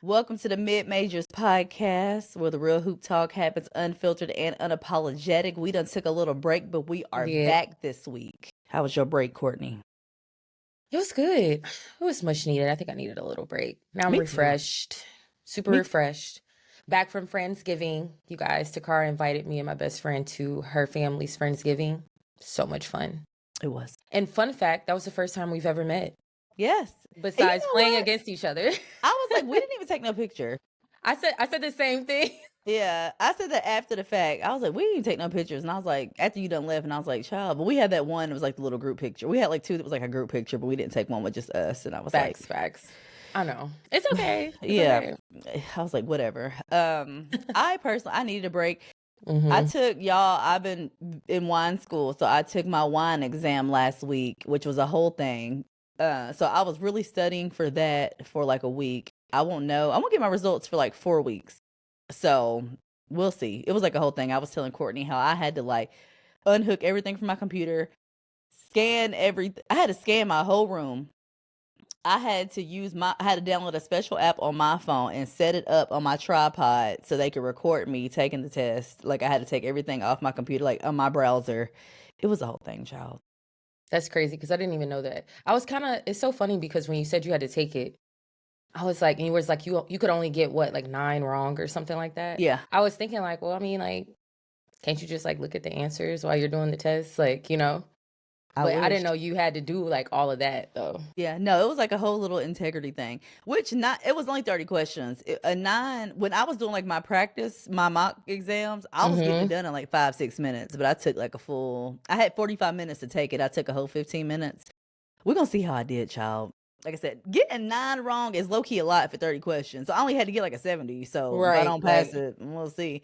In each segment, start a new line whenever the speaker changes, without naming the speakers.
Welcome to the MidMajors podcast, where the real hoop talk happens unfiltered and unapologetic. We done took a little break, but we are back this week. How was your break, Courtney?
It was good. It was much needed. I think I needed a little break. Now I'm refreshed, super refreshed. Back from Friendsgiving, you guys. Tacarra invited me and my best friend to her family's Friendsgiving. So much fun.
It was.
And fun fact, that was the first time we've ever met.
Yes.
Besides playing against each other.
I was like, we didn't even take no picture.
I said the same thing.
Yeah, I said that after the fact. I was like, we didn't even take no pictures. And I was like, after you done left, and I was like, child, but we had that one, it was like the little group picture. We had like two that was like a group picture, but we didn't take one with just us. And I was like,
facts. I know. It's okay.
Yeah. Okay. I was like, whatever. I personally, I needed a break. I took, I've been in wine school, so I took my wine exam last week, which was a whole thing. So I was really studying for that for like a week. I won't know. I'm gonna get my results for like 4 weeks. So we'll see. It was like a whole thing. I was telling Courtney how I had to like unhook everything from my computer, scan everything. I had to scan my whole room. I had to download a special app on my phone and set it up on my tripod so they could record me taking the test. Like I had to take everything off my computer, like on my browser. It was a whole thing, child.
That's crazy because I didn't even know that. It's so funny because when you said you had to take it, I was like, and you was like, you could only get what, like 9 wrong or something like that?
Yeah.
I was thinking like, well, I mean, like, can't you just like look at the answers while you're doing the test? Like, you know? But I didn't know you had to do like all of that though.
Yeah, no, it was like a whole little integrity thing, it was only 30 questions. When I was doing like my practice, my mock exams, I was getting it done in like 5-6 minutes, but I took like I had 45 minutes to take it. I took a whole 15 minutes. We're going to see how I did, child. Like I said, getting 9 wrong is low key a lot for 30 questions. So I only had to get like a 70. So if I don't pass it, we'll see.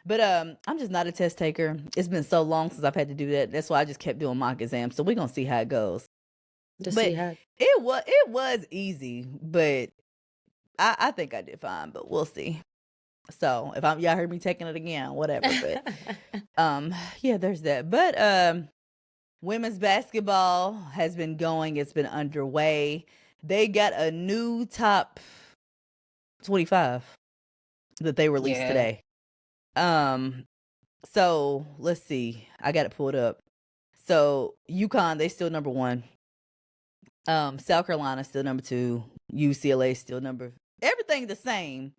But I'm just not a test taker. It's been so long since I've had to do that. That's why I just kept doing mock exams. So we're gonna see how it goes. It was easy, but I think I did fine. But we'll see. So if y'all heard me taking it again, whatever. But yeah, there's that. But women's basketball has been going. It's been underway. They got a new top 25 that they released today. So let's see. I got it pulled up. So UConn, they still number 1. South Carolina still number 2. UCLA still everything the same.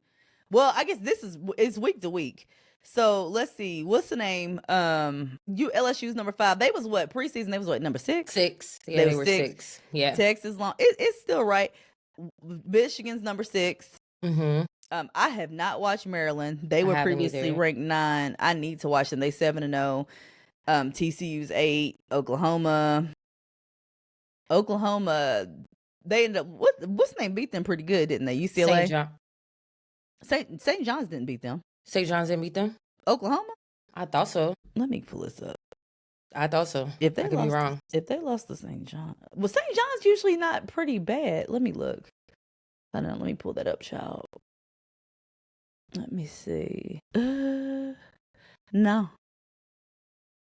Well, I guess it's week to week. So let's see. What's the name? LSU's number 5. They was what? Preseason, they was what, number 6?
6. Yeah, they were 6. Yeah.
Texas long. It's still right. Michigan's number 6. I have not watched Maryland. They were previously ranked 9. I need to watch them. They 7-0. TCU's 8. Oklahoma. They ended up what's the name beat them pretty good, didn't they? UCLA. St. John's didn't beat them.
St. John's didn't beat them?
Oklahoma?
I thought so.
Let me pull this up.
I thought so.
I could be wrong. If they lost to St. John, well, St. John's usually not pretty bad. Let me look. I don't know. Let me pull that up, child. Let me see. No.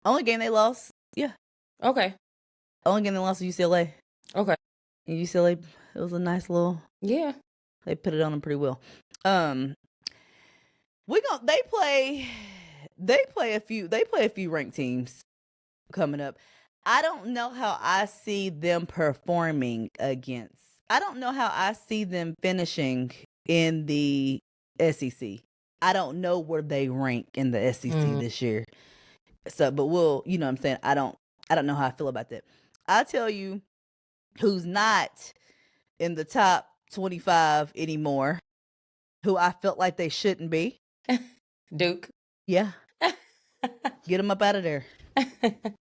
Only game they lost. Yeah.
Okay.
Only game they lost to UCLA.
Okay.
And UCLA, it was a nice little.
Yeah.
They put it on them pretty well. They play a few ranked teams coming up. I don't know how I see them performing against. I don't know how I see them finishing in the SEC. I don't know where they rank in the SEC this year. So, but you know what I'm saying? I don't know how I feel about that. I'll tell you who's not in the top 25 anymore, who I felt like they shouldn't be.
Duke.
Yeah. Get them up out of there. Get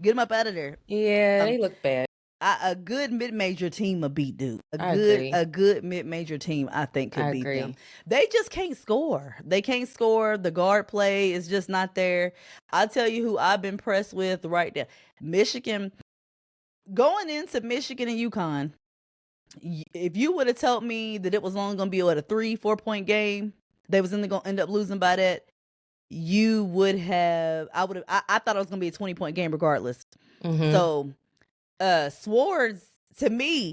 them up out of there.
Yeah, they look bad.
A good mid-major team will beat Duke. A good mid-major team, I think, could beat them. They just can't score. They can't score. The guard play is just not there. I'll tell you who I've been impressed with right now. Michigan. Going into Michigan and UConn, if you would have told me that it was only going to be a 3-4 point game, they was only going to end up losing by that, you would have. I thought it was going to be a 20 point game regardless. So Swords, to me,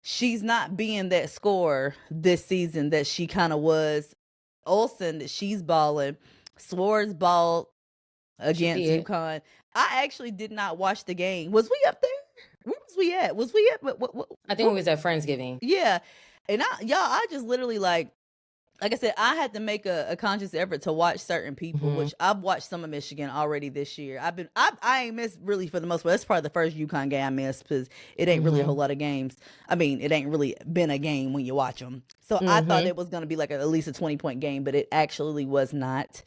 she's not being that scorer this season that she kind of was. Olsen, she's balling. Swartz balled
She
against
did.
UConn. I actually did not watch the game. Was we up there? Where was we at? Was we at?
I think it was at Friendsgiving.
Yeah. And I just literally like I said, I had to make a conscious effort to watch certain people,
Mhm.
which I've watched some of Michigan already this year. I ain't missed really for the most part. That's probably the first UConn game I missed because it ain't really a whole lot of games. I mean, it ain't really been a game when you watch them. So I thought it was going to be like at least a 20-point game, but it actually was not.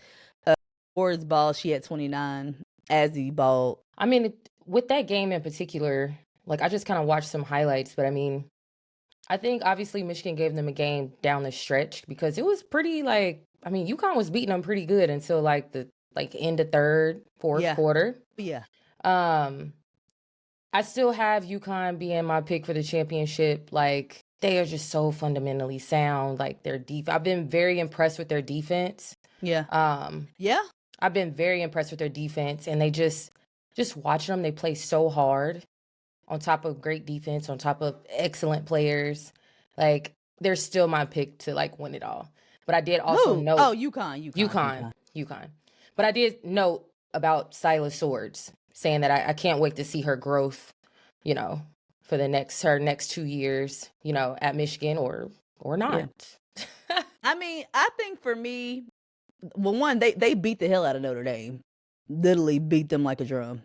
Ward's ball, she had 29. Azzy ball.
I mean, with that game in particular, like I just kind of watched some highlights, but I mean, I think obviously Michigan gave them a game down the stretch because it was pretty like, I mean, UConn was beating them pretty good until like the end of third, fourth quarter.
Yeah.
I still have UConn being my pick for the championship. Like they are just so fundamentally sound. Like their defense, I've been very impressed with their defense.
Yeah. Yeah.
I've been very impressed with their defense, and they just watching them, they play so hard on top of great defense, on top of excellent players. Like they're still my pick to like win it all. But I did also note
UConn.
But I did note about Silas Swords saying that I can't wait to see her growth, you know, for her next 2 years, you know, at Michigan or not.
Yeah. I mean, I think for me, well, one, they beat the hell out of Notre Dame. Literally beat them like a drum.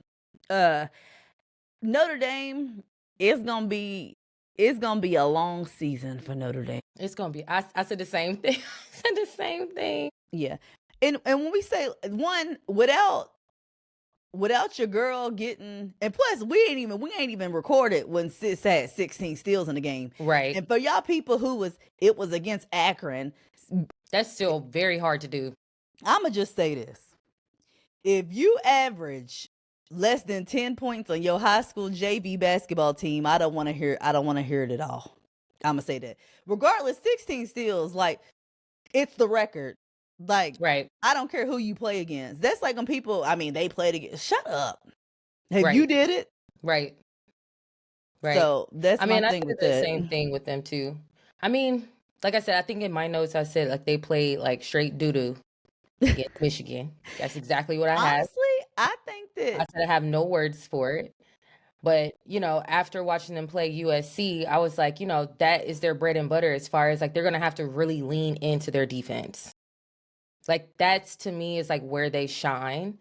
Notre Dame is gonna be a long season for Notre Dame.
It's gonna be. I said the same thing. I said the same thing.
Yeah, and when we say one without your girl getting, and plus we ain't even recorded when Sis had 16 steals in the game,
right?
And for y'all people it was against Akron.
That's still very hard to do.
I'ma just say this: if you average less than 10 points on your high school JV basketball team, I don't want to hear it at all. I'm gonna say that. Regardless, 16 steals, like it's the record. Like,
right.
I don't care who you play against. That's like when people, I mean, they played against. Shut up. Have you did it?
Right.
So that's my thing with that.
Same thing with them too. I mean, like I said, I think in my notes I said like they played like straight doo-doo against Michigan. That's exactly what I had.
Honestly, I think that
I said I have no words for it. But, you know, after watching them play USC, I was like, you know, that is their bread and butter as far as like they're going to have to really lean into their defense. Like that's to me is like where they shine.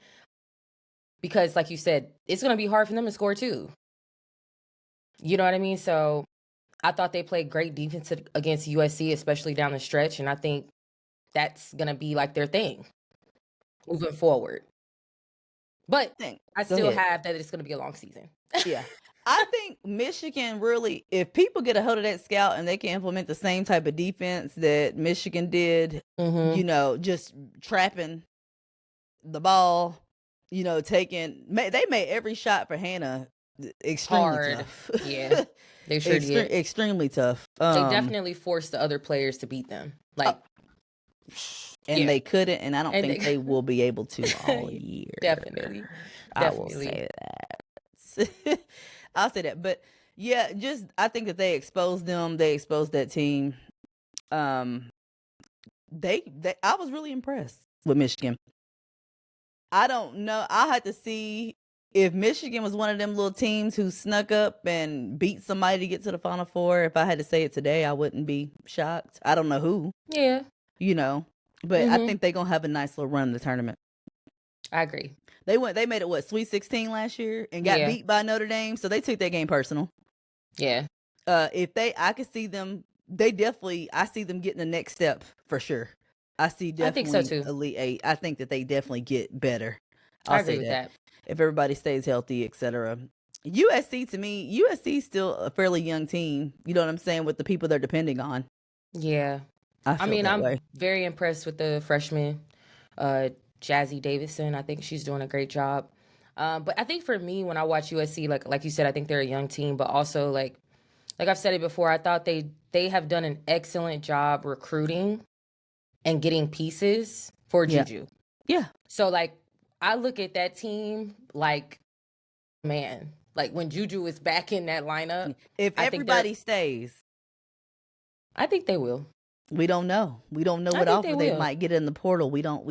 Because like you said, it's going to be hard for them to score too. You know what I mean? So I thought they played great defense against USC, especially down the stretch. And I think that's going to be like their thing moving forward. But I still have that it's going to be a long season.
Yeah. I think Michigan really, if people get a hold of that scout and they can implement the same type of defense that Michigan did, you know, just trapping the ball, you know, they made every shot for Hannah extremely tough.
Yeah, they sure did.
Extremely tough.
They definitely forced the other players to beat them. Like,
and they couldn't, and I don't think they will be able to all year.
Definitely.
I will say that. I'll say that. But yeah, just I think that they exposed them. They exposed that team. I was really impressed with Michigan. I don't know. I'll have to see if Michigan was one of them little teams who snuck up and beat somebody to get to the Final Four. If I had to say it today, I wouldn't be shocked. I don't know who.
Yeah.
You know, but I think they're going to have a nice little run in the tournament.
I agree.
They made it Sweet 16 last year and got beat by Notre Dame. So they took that game personal.
Yeah.
I could see them, I see them getting the next step for sure. I think so too. Elite Eight. I think that they definitely get better.
I agree with that.
If everybody stays healthy, etc. USC, to me, USC is still a fairly young team. You know what I'm saying? With the people they're depending on.
Yeah. I'm very impressed with the freshman, Jazzy Davison. I think she's doing a great job. But I think for me, when I watch USC, like you said, I think they're a young team, but also like I've said it before, I thought they have done an excellent job recruiting and getting pieces for Juju.
Yeah.
So like I look at that team like, man, like when Juju is back in that lineup,
if everybody stays,
I think they will.
We don't know. We don't know
I
what
think they
offer they
will.
might get in the portal. We don't.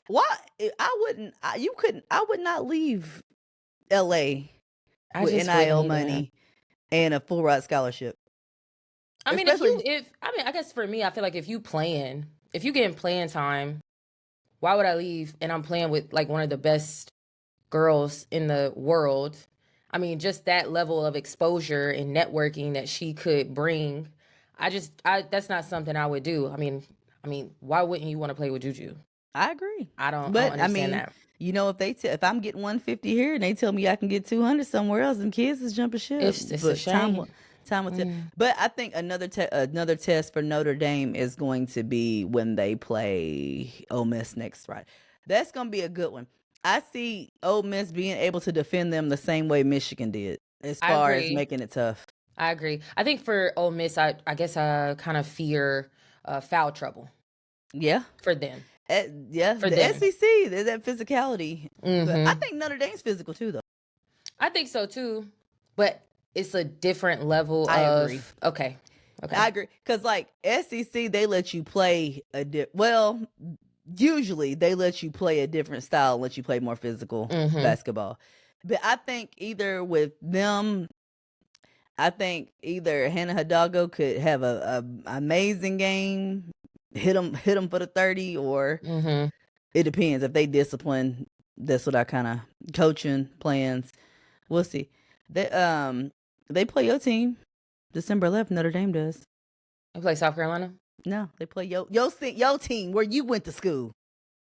Why? You couldn't. I would not leave LA
I
with
just wouldn't
NIL
either.
money and a full ride scholarship.
I mean,
Especially,
I guess for me, I feel like if you getting playing time, why would I leave? And I'm playing with like one of the best girls in the world. I mean, just that level of exposure and networking that she could bring. That's not something I would do. I mean, why wouldn't you want to play with Juju?
I agree.
I don't
But I
understand
mean,
that.
if I'm getting 150 here and they tell me I can get 200 somewhere else, them kids is jumping ship.
It's a
But
shame.
time will tell. But I think another test for Notre Dame is going to be when they play Ole Miss next Friday. That's going to be a good one. I see Ole Miss being able to defend them the same way Michigan did, as
I
far as
agree.
making it tough.
I agree. I think for Ole Miss, I guess I kind of fear foul trouble.
Yeah.
For them.
Yeah,
for
the
them.
SEC, there's that physicality. But I think Notre Dame's physical too, though.
I think so too, but it's a different level
I
of.
agree.
Okay.
I agree, because like SEC, they let you play usually they let you play a different style, let you play more physical basketball. But I think either with them, either Hannah Hidalgo could have a amazing game, hit them for the 30, or it depends if they discipline. That's what I kind of coaching plans. We'll see. They play your team December 11th. Notre Dame does.
They play South Carolina?
No, they play your team where you went to school.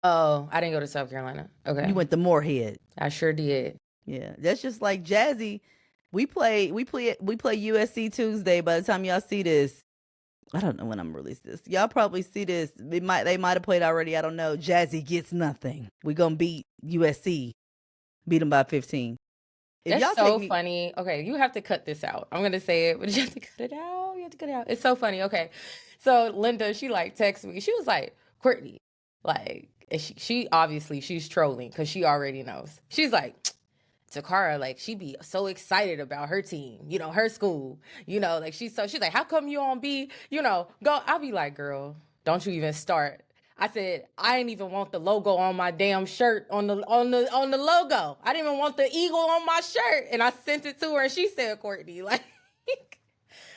Oh, I didn't go to South Carolina. Okay.
You went to Moorhead.
I sure did.
Yeah, that's just like Jazzy. We play USC Tuesday. By the time y'all see this, I don't know when I'm release this. Y'all probably see this. They might have played already. I don't know. Jazzy gets nothing. We gonna beat USC. Beat them by 15.
That's so funny. Okay, you have to cut this out. I'm gonna say it, but you have to cut it out. You have to cut it out. It's so funny. Okay, so Linda, she like texted me. She was like, Courtney, like, she obviously she's trolling because she already knows. She's like, Tacarra, like, she be so excited about her team, you know, her school, you know, like she's like, how come you don't be, you know, go? I'll be like, girl, don't you even start. I said, I didn't even want the logo on my damn shirt on the logo. I didn't even want the eagle on my shirt. And I sent it to her and she said, Courtney, like,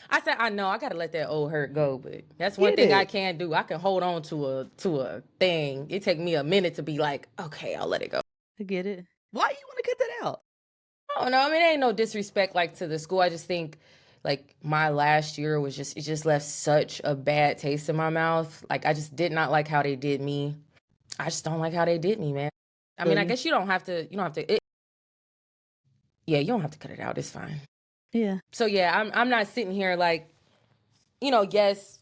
I said, I know I got to let that old hurt go, but that's one thing I can do. I can hold on to a thing. It take me a minute to be like, okay, I'll let it go.
I get it. Why you want to cut that out?
I don't know. I mean, it ain't no disrespect like to the school. I just think like my last year was it just left such a bad taste in my mouth. Like I just did not like how they did me. I just don't like how they did me, man. I mean, I guess you don't have to. Yeah, you don't have to cut it out. It's fine.
Yeah.
So yeah, I'm not sitting here like, you know, yes,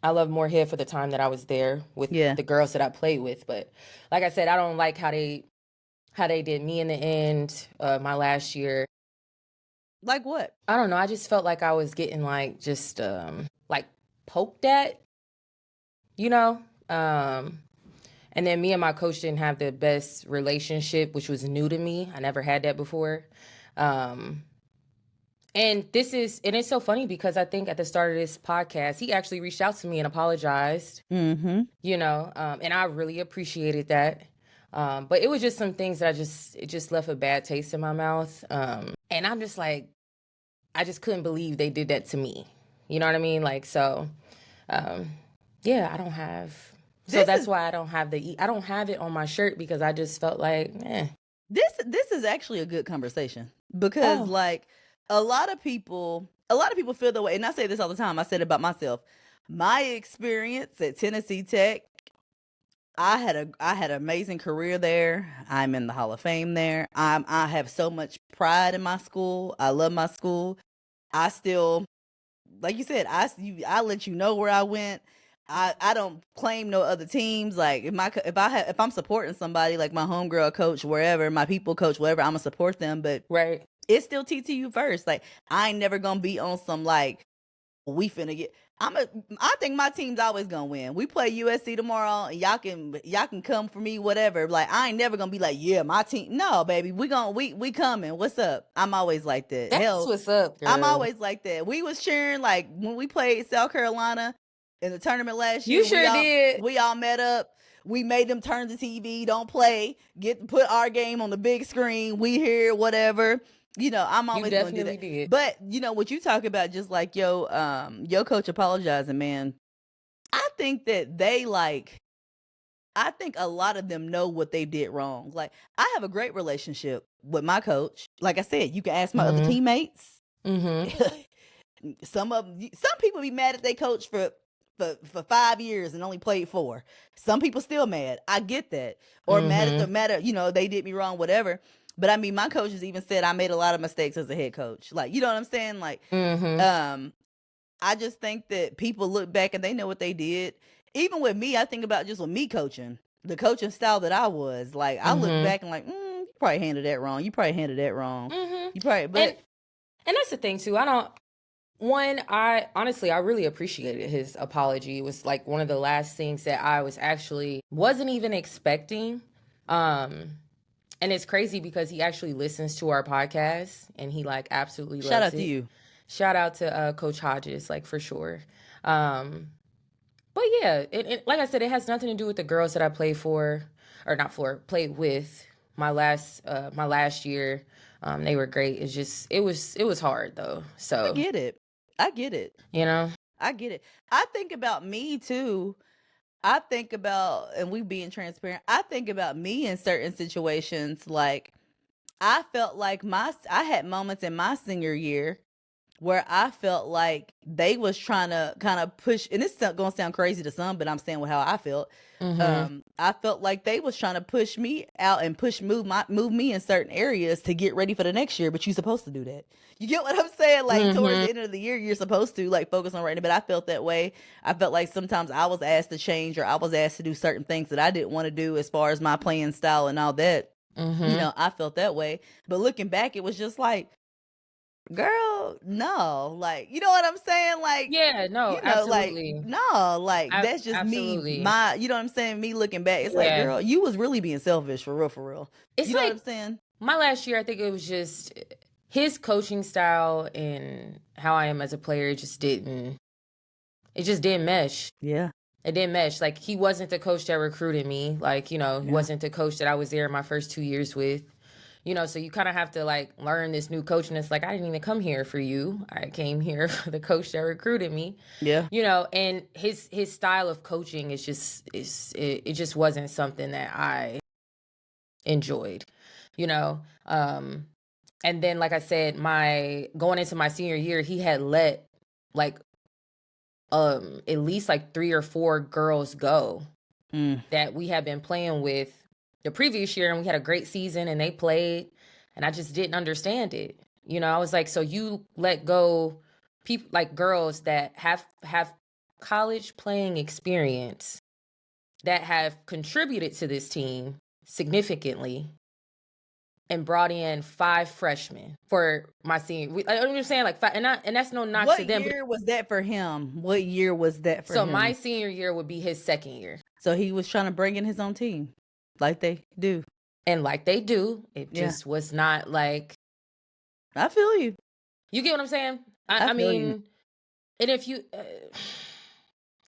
I love Moorhead for the time that I was there with the girls that I played with, but like I said, I don't like how they did me in the end. My last year.
Like what?
I don't know. I just felt like I was getting like just like poked at, you know. And then me and my coach didn't have the best relationship, which was new to me. I never had that before. And it's so funny because I think at the start of this podcast, he actually reached out to me and apologized. You know, and I really appreciated that. But it was just some things that it just left a bad taste in my mouth. And I'm just like, I just couldn't believe they did that to me. You know what I mean? Like, so, yeah, I don't have. So that's why I don't have it on my shirt because I just felt like,
This is actually a good conversation because like a lot of people feel the way, and I say this all the time. I said it about myself. My experience at Tennessee Tech, I had an amazing career there. I'm in the Hall of Fame there. I have so much pride in my school. I love my school. I still, like you said, I let you know where I went. I don't claim no other teams. Like if I'm supporting somebody, like my homegirl coach, wherever, my people coach, whatever, I'm gonna support them. But
right,
it's still TTU first. Like I ain't never gonna be on some like we finna get. I think my team's always gonna win. We play USC tomorrow, and y'all can come for me, whatever. Like, I ain't never gonna be like, yeah, my team. No, baby, we coming. What's up? I'm always like that.
That's
Hell,
what's up, girl.
I'm always like that. We was cheering like when we played South Carolina in the tournament last year.
You sure did.
We all met up. We made them turn the TV, don't play, put our game on the big screen. We here, whatever. You know, I'm always going to do that.
Did.
But you know what you talk about, just like your coach apologizing, man. I think that I think a lot of them know what they did wrong. Like, I have a great relationship with my coach. Like I said, you can ask my other teammates. Some people be mad at their coach for 5 years and only played 4. Some people still mad. I get that. Or mad at, you know, they did me wrong, whatever. But I mean, my coaches even said I made a lot of mistakes as a head coach. Like, you know what I'm saying? Like, I just think that people look back and they know what they did. Even with me, I think about just with me coaching, the coaching style that I was. Like, I look back and like, you probably handled that wrong. You probably handled that wrong. You probably, but.
And that's the thing too. I honestly really appreciated his apology. It was like one of the last things that I wasn't even expecting. And it's crazy because he actually listens to our podcast and he like absolutely loves it.
Shout out to you.
Shout out to Coach Hodges, like for sure. But yeah, like I said, it has nothing to do with the girls that I played with my last year. They were great. It's just, it was hard though. So
I get it.
You know?
I get it. I think about me too. And we being transparent, I think about me in certain situations. Like, I felt like I had moments in my senior year where I felt like they was trying to kind of push, and this is going to sound crazy to some, but I'm saying how I felt. I felt like they was trying to push me out and move me in certain areas to get ready for the next year, but you're supposed to do that. You get what I'm saying? Like, towards the end of the year, you're supposed to like focus on writing. But I felt that way. I felt like sometimes I was asked to change, or I was asked to do certain things that I didn't want to do as far as my playing style and all that. You know, I felt that way. But looking back, it was just like, girl, no, like, you know what I'm saying? Like,
yeah, no,
you know,
absolutely.
like, no, like, that's just
absolutely.
me. You know what I'm saying? Me looking back, it's like, girl, you was really being selfish for real.
It's
you know
like,
what I'm saying?
My last year, I think it was just his coaching style and how I am as a player. It just didn't mesh.
Yeah.
It didn't mesh. Like, he wasn't the coach that recruited me. Like, you know, he wasn't the coach that I was there my first 2 years with. You know, so you kind of have to like learn this new coach, and it's like, I didn't even come here for you. I came here for the coach that recruited me.
Yeah.
You know, and his style of coaching is just it just wasn't something that I enjoyed. You know, and then like I said, going into my senior year, he had let like at least like 3 or 4 girls go that we had been playing with the previous year, and we had a great season and they played, and I just didn't understand it. You know, I was like, so you let go people like girls that have college playing experience, that have contributed to this team significantly, and brought in 5 freshmen for my senior. I'm just saying, like, 5, and that's no knock to them.
What year was that for him? What year was that for him?
So my senior year would be his second year.
So he was trying to bring in his own team. Like they do.
And like they do, it just was not like...
I feel you.
You get what I'm saying? I mean, and if you...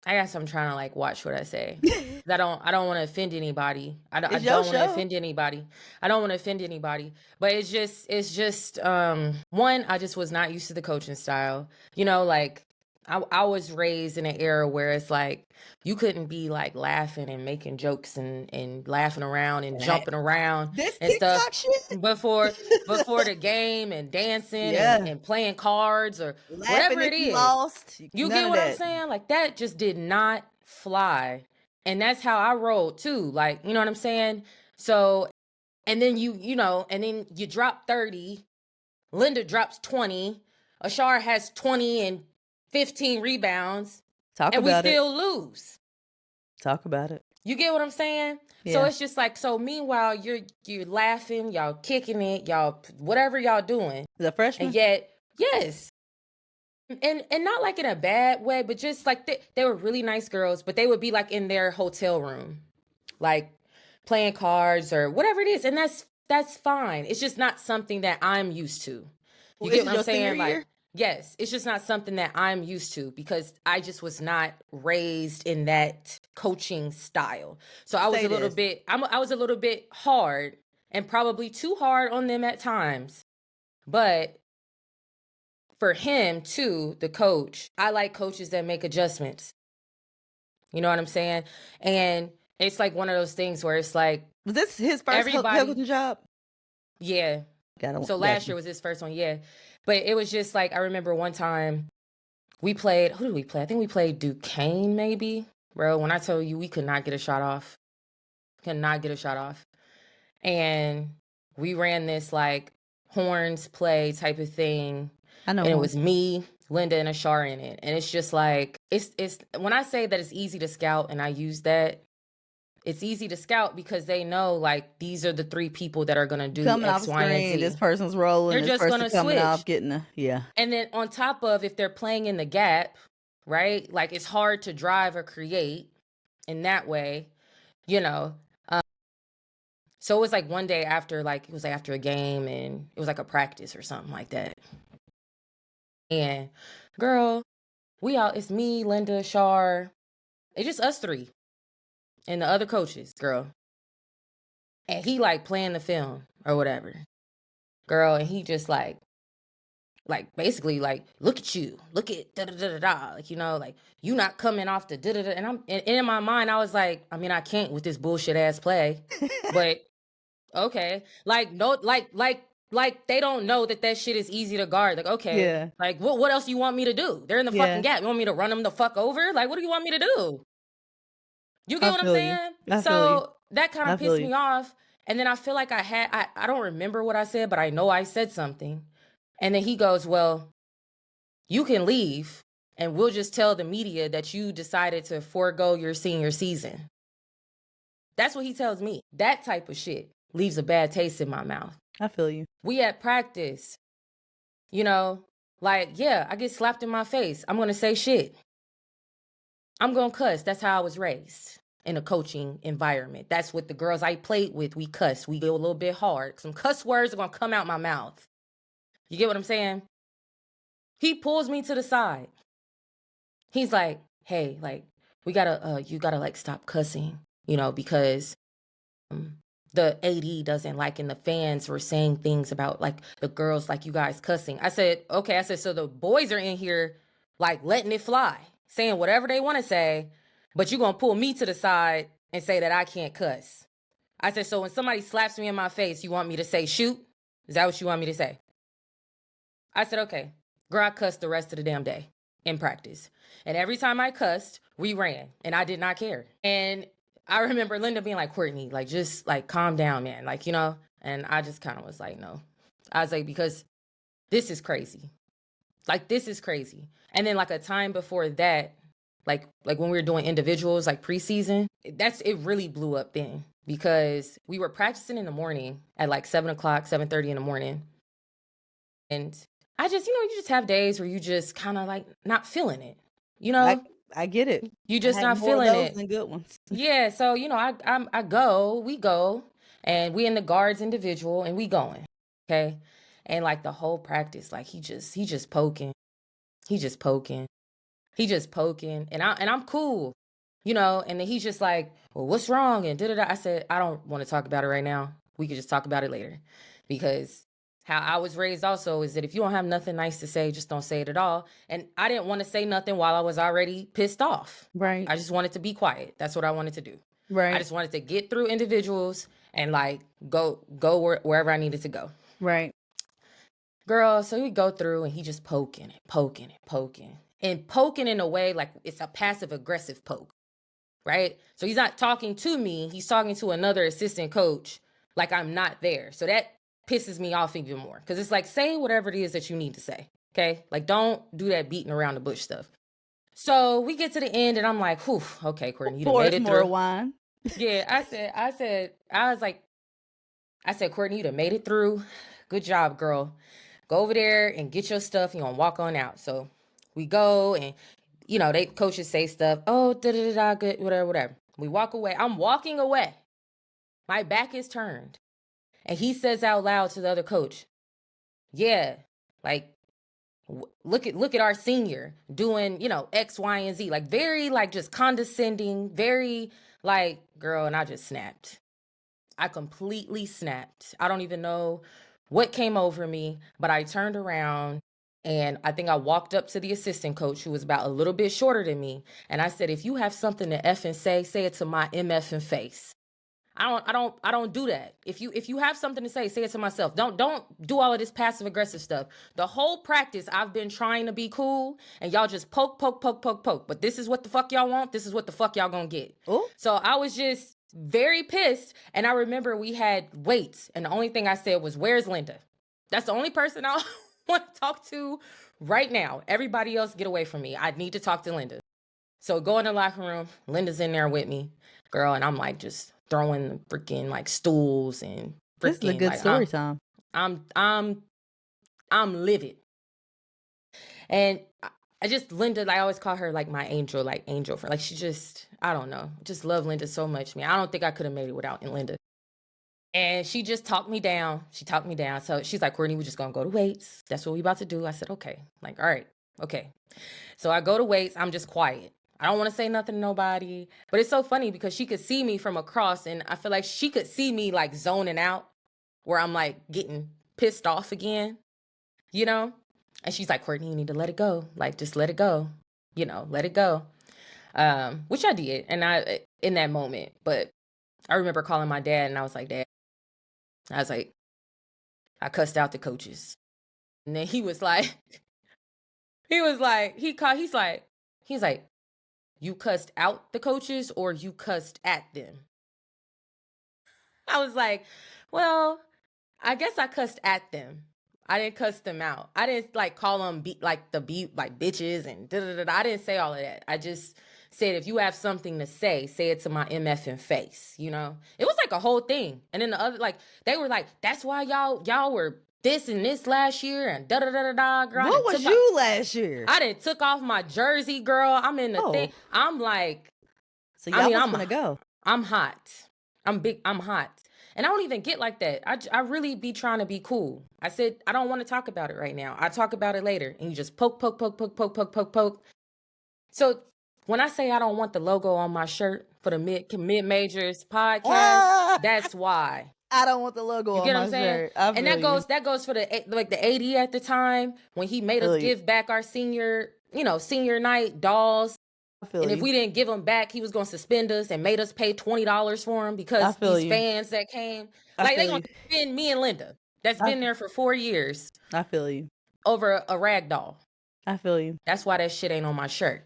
I guess I'm trying to like watch what I say. I don't want to offend anybody. I don't want to offend anybody. I don't want to offend anybody. But it's just one, I just was not used to the coaching style. You know, like I was raised in an era where it's like you couldn't be like laughing and making jokes and laughing around and jumping around and stuff shit. before the game, and dancing and playing cards or
laughing
whatever it is. You get what I'm saying? Like, that just did not fly. And that's how I rolled too. Like, you know what I'm saying? So, and then you know, and then you drop 30, Linda drops 20, Ashar has 20 and 15 rebounds, and we still lose.
Talk about it.
You get what I'm saying? Yeah. So it's just like, so meanwhile, you're laughing, y'all kicking it, y'all, whatever y'all doing.
The freshman?
And yet, yes. And not like in a bad way, but just like they were really nice girls, but they would be like in their hotel room, like playing cards or whatever it is. And that's fine. It's just not something that I'm used to. You
Well,
get
is it
what I'm
your senior
saying? Like,
year?
yes, it's just not something that I'm used to because I just was not raised in that coaching style. So I was
Say
a little
this.
bit, I was a little bit hard and probably too hard on them at times. But for him too, the coach, I like coaches that make adjustments. You know what I'm saying? And it's like one of those things where it's like
Was this his first head
everybody,
coaching job?
yeah. So
Got
last year
you.
was his first one, yeah. But it was just like I remember one time we played, who did we play? I think we played Duquesne, maybe. Bro, when I tell you we could not get a shot off. Could not get a shot off. And we ran this like horns play type of thing.
I know
And it
one.
was me, Linda, and Ashar in it. And it's just like it's when I say that it's easy to scout and I use that, it's easy to scout because they know like these are the three people that are gonna do
Coming off
X,
the
Y, and
screen, this
Z.
person's rolling,
They're
this
just
person
gonna
coming off,
switch.
getting a yeah.
And then on top of if they're playing in the gap, right? Like it's hard to drive or create in that way, you know. So it was like one day after, like it was like after a game and it was like a practice or something like that. And girl, we all, it's me, Linda, Shar, it's just us three and the other coaches, girl. And he like playing the film or whatever. Girl, and he just like basically like, look at you, look at da da da da da, like, you know, like you not coming off the da da da. And in my mind, I was like, I mean, I can't with this bullshit ass play, but okay, like no, like they don't know that shit is easy to guard. Like okay,
Yeah.
like what else you want me to do? They're in the fucking
Yeah.
gap. You want me to run them the fuck over? Like what do you want me to do? You get
I
what I'm
feel you.
saying?
I feel you.
So that kind
I
of
feel
pissed
you.
me off. And then I feel like I don't remember what I said, but I know I said something. And then he goes, well, you can leave and we'll just tell the media that you decided to forego your senior season. That's what he tells me. That type of shit leaves a bad taste in my mouth.
I feel you.
We at practice, you know, like, yeah, I get slapped in my face. I'm going to say shit. I'm going to cuss. That's how I was raised in a coaching environment. That's what the girls I played with, we cuss. We go a little bit hard. Some cuss words are going to come out my mouth. You get what I'm saying? He pulls me to the side. He's like, hey, like, you gotta like stop cussing, you know, because the AD doesn't like, and the fans were saying things about like the girls, like you guys cussing. I said, okay. I said, so the boys are in here like letting it fly, saying whatever they want to say, but you're going to pull me to the side and say that I can't cuss. I said, so when somebody slaps me in my face, you want me to say shoot? Is that what you want me to say? I said, okay. Girl, I cussed the rest of the damn day in practice. And every time I cussed, we ran and I did not care. And I remember Linda being like, Courtney, like, just like calm down, man. Like, you know, and I just kind of was like, no. I was like, because this is crazy. Like, this is crazy. And then like a time before that, like when we were doing individuals, like preseason, it really blew up then because we were practicing in the morning at like 7:00, 7:30 in the morning. And I just, you know, you just have days where you just kind of like not feeling it, you know?
I get it.
You
I
just
had
not
more of
feeling
those
it.
than good ones.
Yeah, so you know, we go, and we in the guards individual, and we going, okay, and like the whole practice, like he just poking, he just poking, he just poking, and I'm cool, you know, and then he's just like, well, what's wrong, and da da da. I said, I don't want to talk about it right now. We could just talk about it later, because how I was raised also is that if you don't have nothing nice to say, just don't say it at all. And I didn't want to say nothing while I was already pissed off.
Right.
I just wanted to be quiet. That's what I wanted to do.
Right.
I just wanted to get through individuals and like go wherever I needed to go.
Right.
Girl, so we go through and he just poking in a way like it's a passive aggressive poke, right? So he's not talking to me. He's talking to another assistant coach like I'm not there. So that pisses me off even more because it's like, say whatever it is that you need to say, okay? Like, don't do that beating around the bush stuff. So we get to the end and I'm like, whew, okay, Courtney, you done made it
more
through.
wine.
Yeah, I said, Courtney, you done made it through. Good job, girl. Go over there and get your stuff. You're gonna walk on out. So We go and, they coaches say stuff. Oh, da-da-da-da, good, whatever, whatever. We walk away. I'm walking away. My back is turned. And he says out loud to the other coach, yeah, like, look at our senior doing, X, Y, and Z. Like, very, like, just condescending, very, like, girl, and I just snapped. I completely snapped. I don't even know what came over me, but I turned around and I think I walked up to the assistant coach, who was about a little bit shorter than me, and I said, if you have something to effing say it to my MFing face. I don't do that. If you have something to say it to myself. Don't do all of this passive aggressive stuff. The whole practice I've been trying to be cool, and y'all just poke. But this is what the fuck y'all want. This is what the fuck y'all gonna get.
Ooh.
So I was just very pissed, and I remember we had weights, and the only thing I said was, "Where's Linda?" That's the only person I want to talk to right now. Everybody else, get away from me. I need to talk to Linda. So go in the locker room. Linda's in there with me, girl, and I'm like just throwing freaking like stools and freaking.
This is a good
like,
story time.
I'm livid, and I just Linda. I always call her like my angel, like angel for like she just I don't know, just love Linda so much, man. I don't think I could have made it without Linda. And she just talked me down. She talked me down. So she's like, Courtney, we're just gonna go to weights. That's what we about to do. I said, okay. Like, all right, okay. So I go to weights. I'm just quiet. I don't want to say nothing to nobody. But it's so funny because she could see me from across, and I feel like she could see me like zoning out, where I'm like getting pissed off again, And she's like, Courtney, you need to let it go. Like, just let it go. Let it go. Which I did, and I in that moment. But I remember calling my dad, and I was like, Dad, I cussed out the coaches. And then he was like, he's like, you cussed out the coaches or you cussed at them? I was like, well, I guess I cussed at them. I didn't cuss them out. I didn't like call them like bitches and da-da-da-da. I didn't say all of that. I just said, if you have something to say it to my MFing face, It was like a whole thing. And then the other, like, they were like, that's why y'all were this and this last year and da-da-da-da-da, girl.
What was you last year?
I done took off my jersey, girl. I'm in the thing. I'm like,
so y'all was gonna go.
I'm hot. I'm hot. And I don't even get like that. I really be trying to be cool. I said, I don't want to talk about it right now. I talk about it later. And you just poke. So when I say I don't want the logo on my shirt for the MidMajors podcast, that's why.
I don't want the logo on my shirt.
And that goes for the AD at the time when he made us give back our senior night dolls. And if we didn't give them back, he was going to suspend us and made us pay $20 for them because these fans that came, like they going to suspend me and Linda. That's been there for 4 years.
I feel you.
Over a rag doll.
I feel you.
That's why that shit ain't on my shirt.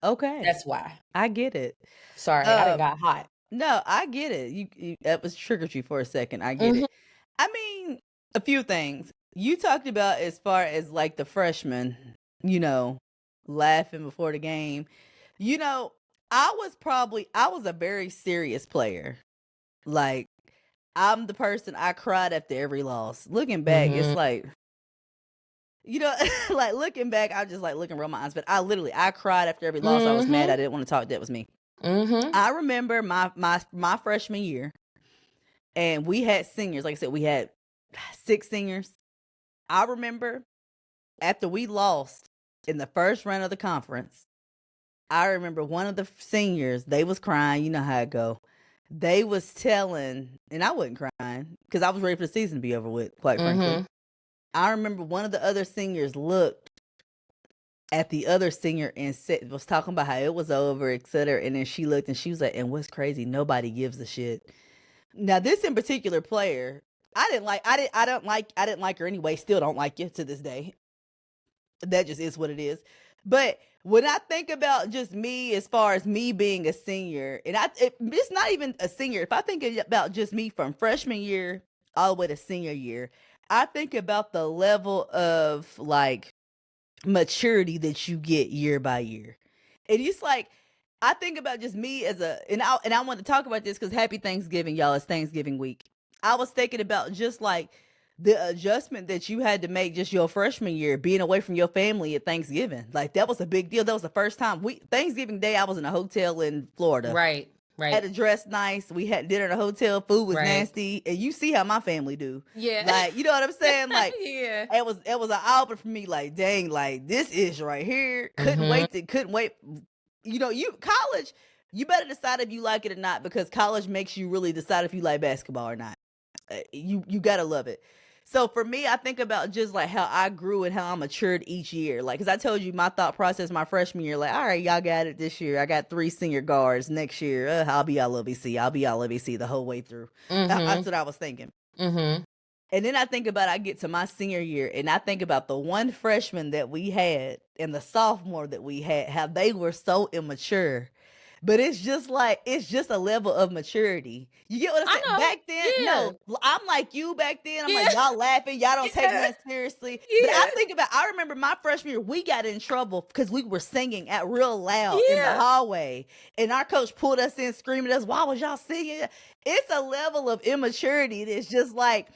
Okay.
That's why.
I get it.
Sorry, I done got hot.
No, I get it. You that was triggered you for a second. I get it. I mean, a few things. You talked about as far as like the freshmen, laughing before the game. I was a very serious player. Like, I'm the person, I cried after every loss. Looking back, it's like, like looking back, I just like looking around my eyes. But I cried after every loss. I was mad. I didn't want to talk. That was me. I remember my freshman year, and we had seniors. Like I said, we had 6 seniors. I remember after we lost in the first round of the conference, I remember one of the seniors, they was crying. You know how it go. They was telling, and I wasn't crying because I was ready for the season to be over with, quite frankly. I remember one of the other seniors looked at the other senior and was talking about how it was over, etc. And then she looked and she was like, and what's crazy, nobody gives a shit. Now, this in particular player, I didn't like her anyway. Still don't like you to this day. That just is what it is. But when I think about just me, as far as me being a senior, and it's not even a senior. If I think about just me from freshman year all the way to senior year, I think about the level of like maturity that you get year by year. And it's like, I think about just me and I want to talk about this because happy Thanksgiving, y'all. It's Thanksgiving week. I was thinking about just like the adjustment that you had to make just your freshman year, being away from your family at Thanksgiving. Like, that was a big deal. That was the first time Thanksgiving Day, I was in a hotel in Florida.
Right.
Had to dress nice. We had dinner at a hotel. Food was nasty. And you see how my family do.
Yeah.
Like, you know what I'm saying? Like,
yeah.
it was an eye-opener for me. Like, dang, like, this is right here. Couldn't wait. You know, college, you better decide if you like it or not, because college makes you really decide if you like basketball or not. You gotta love it. So for me, I think about just like how I grew and how I matured each year. Like, because I told you my thought process my freshman year, like, all right, y'all got it this year. I got 3 senior guards. Next year, I'll be all OVC. I'll be all OVC the whole way through. That's what I was thinking. And then I think about, I get to my senior year and I think about the one freshman that we had and the sophomore that we had, how they were so immature. But it's just a level of maturity. You get what I'm saying? Back then, no, I'm like you back then. I'm like, y'all laughing. Y'all don't take me that seriously. But I remember my freshman year, we got in trouble because we were singing at real loud in the hallway. And our coach pulled us in screaming at us, why was y'all singing? It's a level of immaturity that's just like,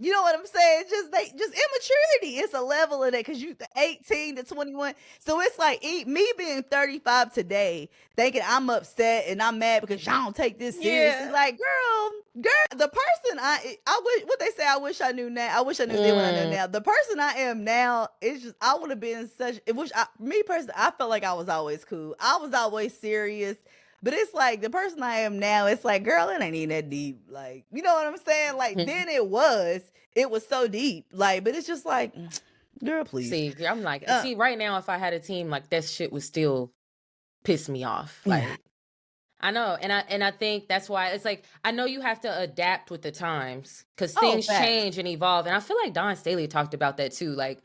you know what I'm saying? Just immaturity. It's a level of that, because you 18 to 21. So it's like me being 35 today, thinking I'm upset and I'm mad because y'all don't take this seriously. Like, girl, the person I wish, what they say, I wish I knew now. I wish I knew then what I know now. The person I am now is just, I would have been me personally, I felt like I was always cool. I was always serious. But it's like the person I am now, it's like, girl, it ain't even that deep. Like, you know what I'm saying? Like, then it was so deep. Like, but it's just like, girl, please.
See, I'm like, see, right now, if I had a team, like, that shit would still piss me off. Like, I know. And I think that's why it's like, I know you have to adapt with the times, because things change and evolve. And I feel like Don Staley talked about that too. Like,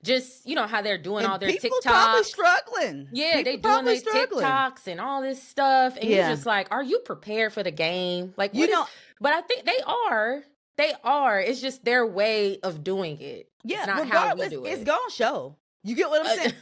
just, you know, how they're doing all their TikToks. People
probably struggling.
Yeah, they doing their TikToks and all this stuff. And you're just like, are you prepared for the game? Like, but I think they are. They are. It's just their way of doing it.
Yeah,
it's not
regardless,
how we do it.
It's gonna show. You get what I'm saying?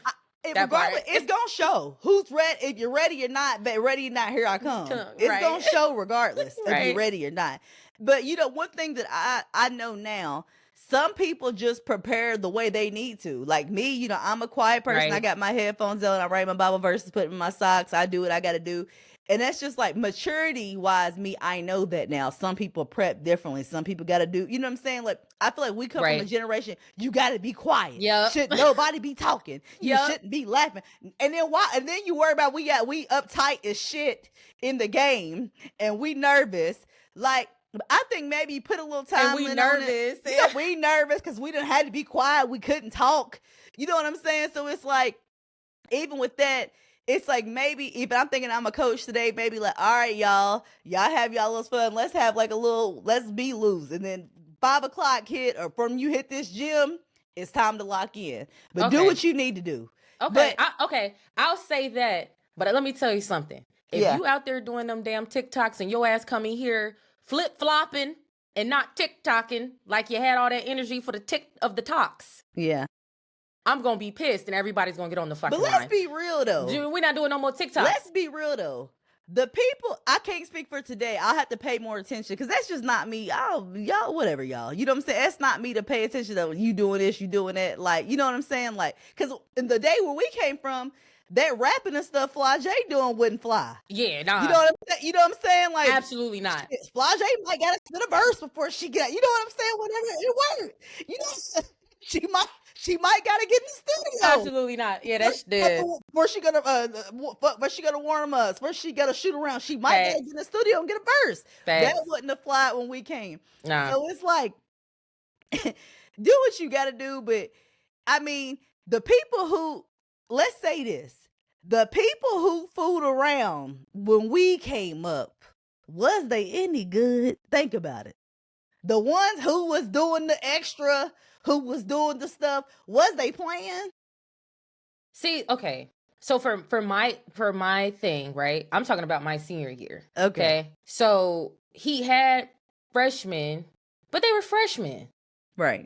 Regardless, it's gonna show who's ready. If you're ready or not, but ready or not, here I come. It's gonna show regardless if you're ready or not. But you know, one thing that I know now, some people just prepare the way they need to. Like me, you know, I'm a quiet person. I got my headphones on. I write my Bible verses, put them in my socks. I do what I got to do. And that's just like maturity wise, me, I know that now. Some people prep differently. Some people got to do, you know what I'm saying? Like, I feel like we come from a generation, you got to be quiet. Should nobody be talking. You shouldn't be laughing. And then why? And then you worry about we uptight as shit in the game and we nervous. Like, I think maybe you put a little time
and we
nervous.
On it.
Yeah, we nervous because we done had to be quiet. We couldn't talk. You know what I'm saying? So it's like, even with that, it's like maybe even I'm thinking I'm a coach today, maybe like, all right, y'all have y'all little fun. Let's have like let's be loose. And then 5 o'clock hit, or from you hit this gym, it's time to lock in. But do what you need to do.
Okay. I'll say that. But let me tell you something. If you out there doing them damn TikToks and your ass coming here flip-flopping and not TikToking like you had all that energy for the tick of the talks.
Yeah.
I'm going to be pissed and everybody's going to get on the fucking line.
But let's be real, though.
Dude, we're not doing no more TikToks.
Let's be real, though. The people, I can't speak for today. I'll have to pay more attention because that's just not me. Y'all, whatever, y'all. You know what I'm saying? That's not me to pay attention to you doing this, you doing that. Like, you know what I'm saying? Like, because in the day where we came from, that rapping and stuff Flage doing wouldn't fly.
Yeah, nah.
You know what I'm saying? Like,
absolutely not.
Flage might gotta spit a verse before she get. You know what I'm saying? Whatever it worked. You know, she might gotta get in the studio.
Absolutely not. Yeah, that's dead.
Where's she gonna warm us? Where's she gonna shoot around? She might gotta get in the studio and get a verse. That wouldn't have fly when we came.
Nah.
So it's like, do what you gotta do. But I mean, the people who, let's say this, the people who fooled around when we came up, was they any good? Think about it. The ones who was doing the extra, who was doing the stuff, was they playing?
See, okay. So for my thing, right? I'm talking about my senior year.
Okay.
So he had freshmen, but they were freshmen.
Right.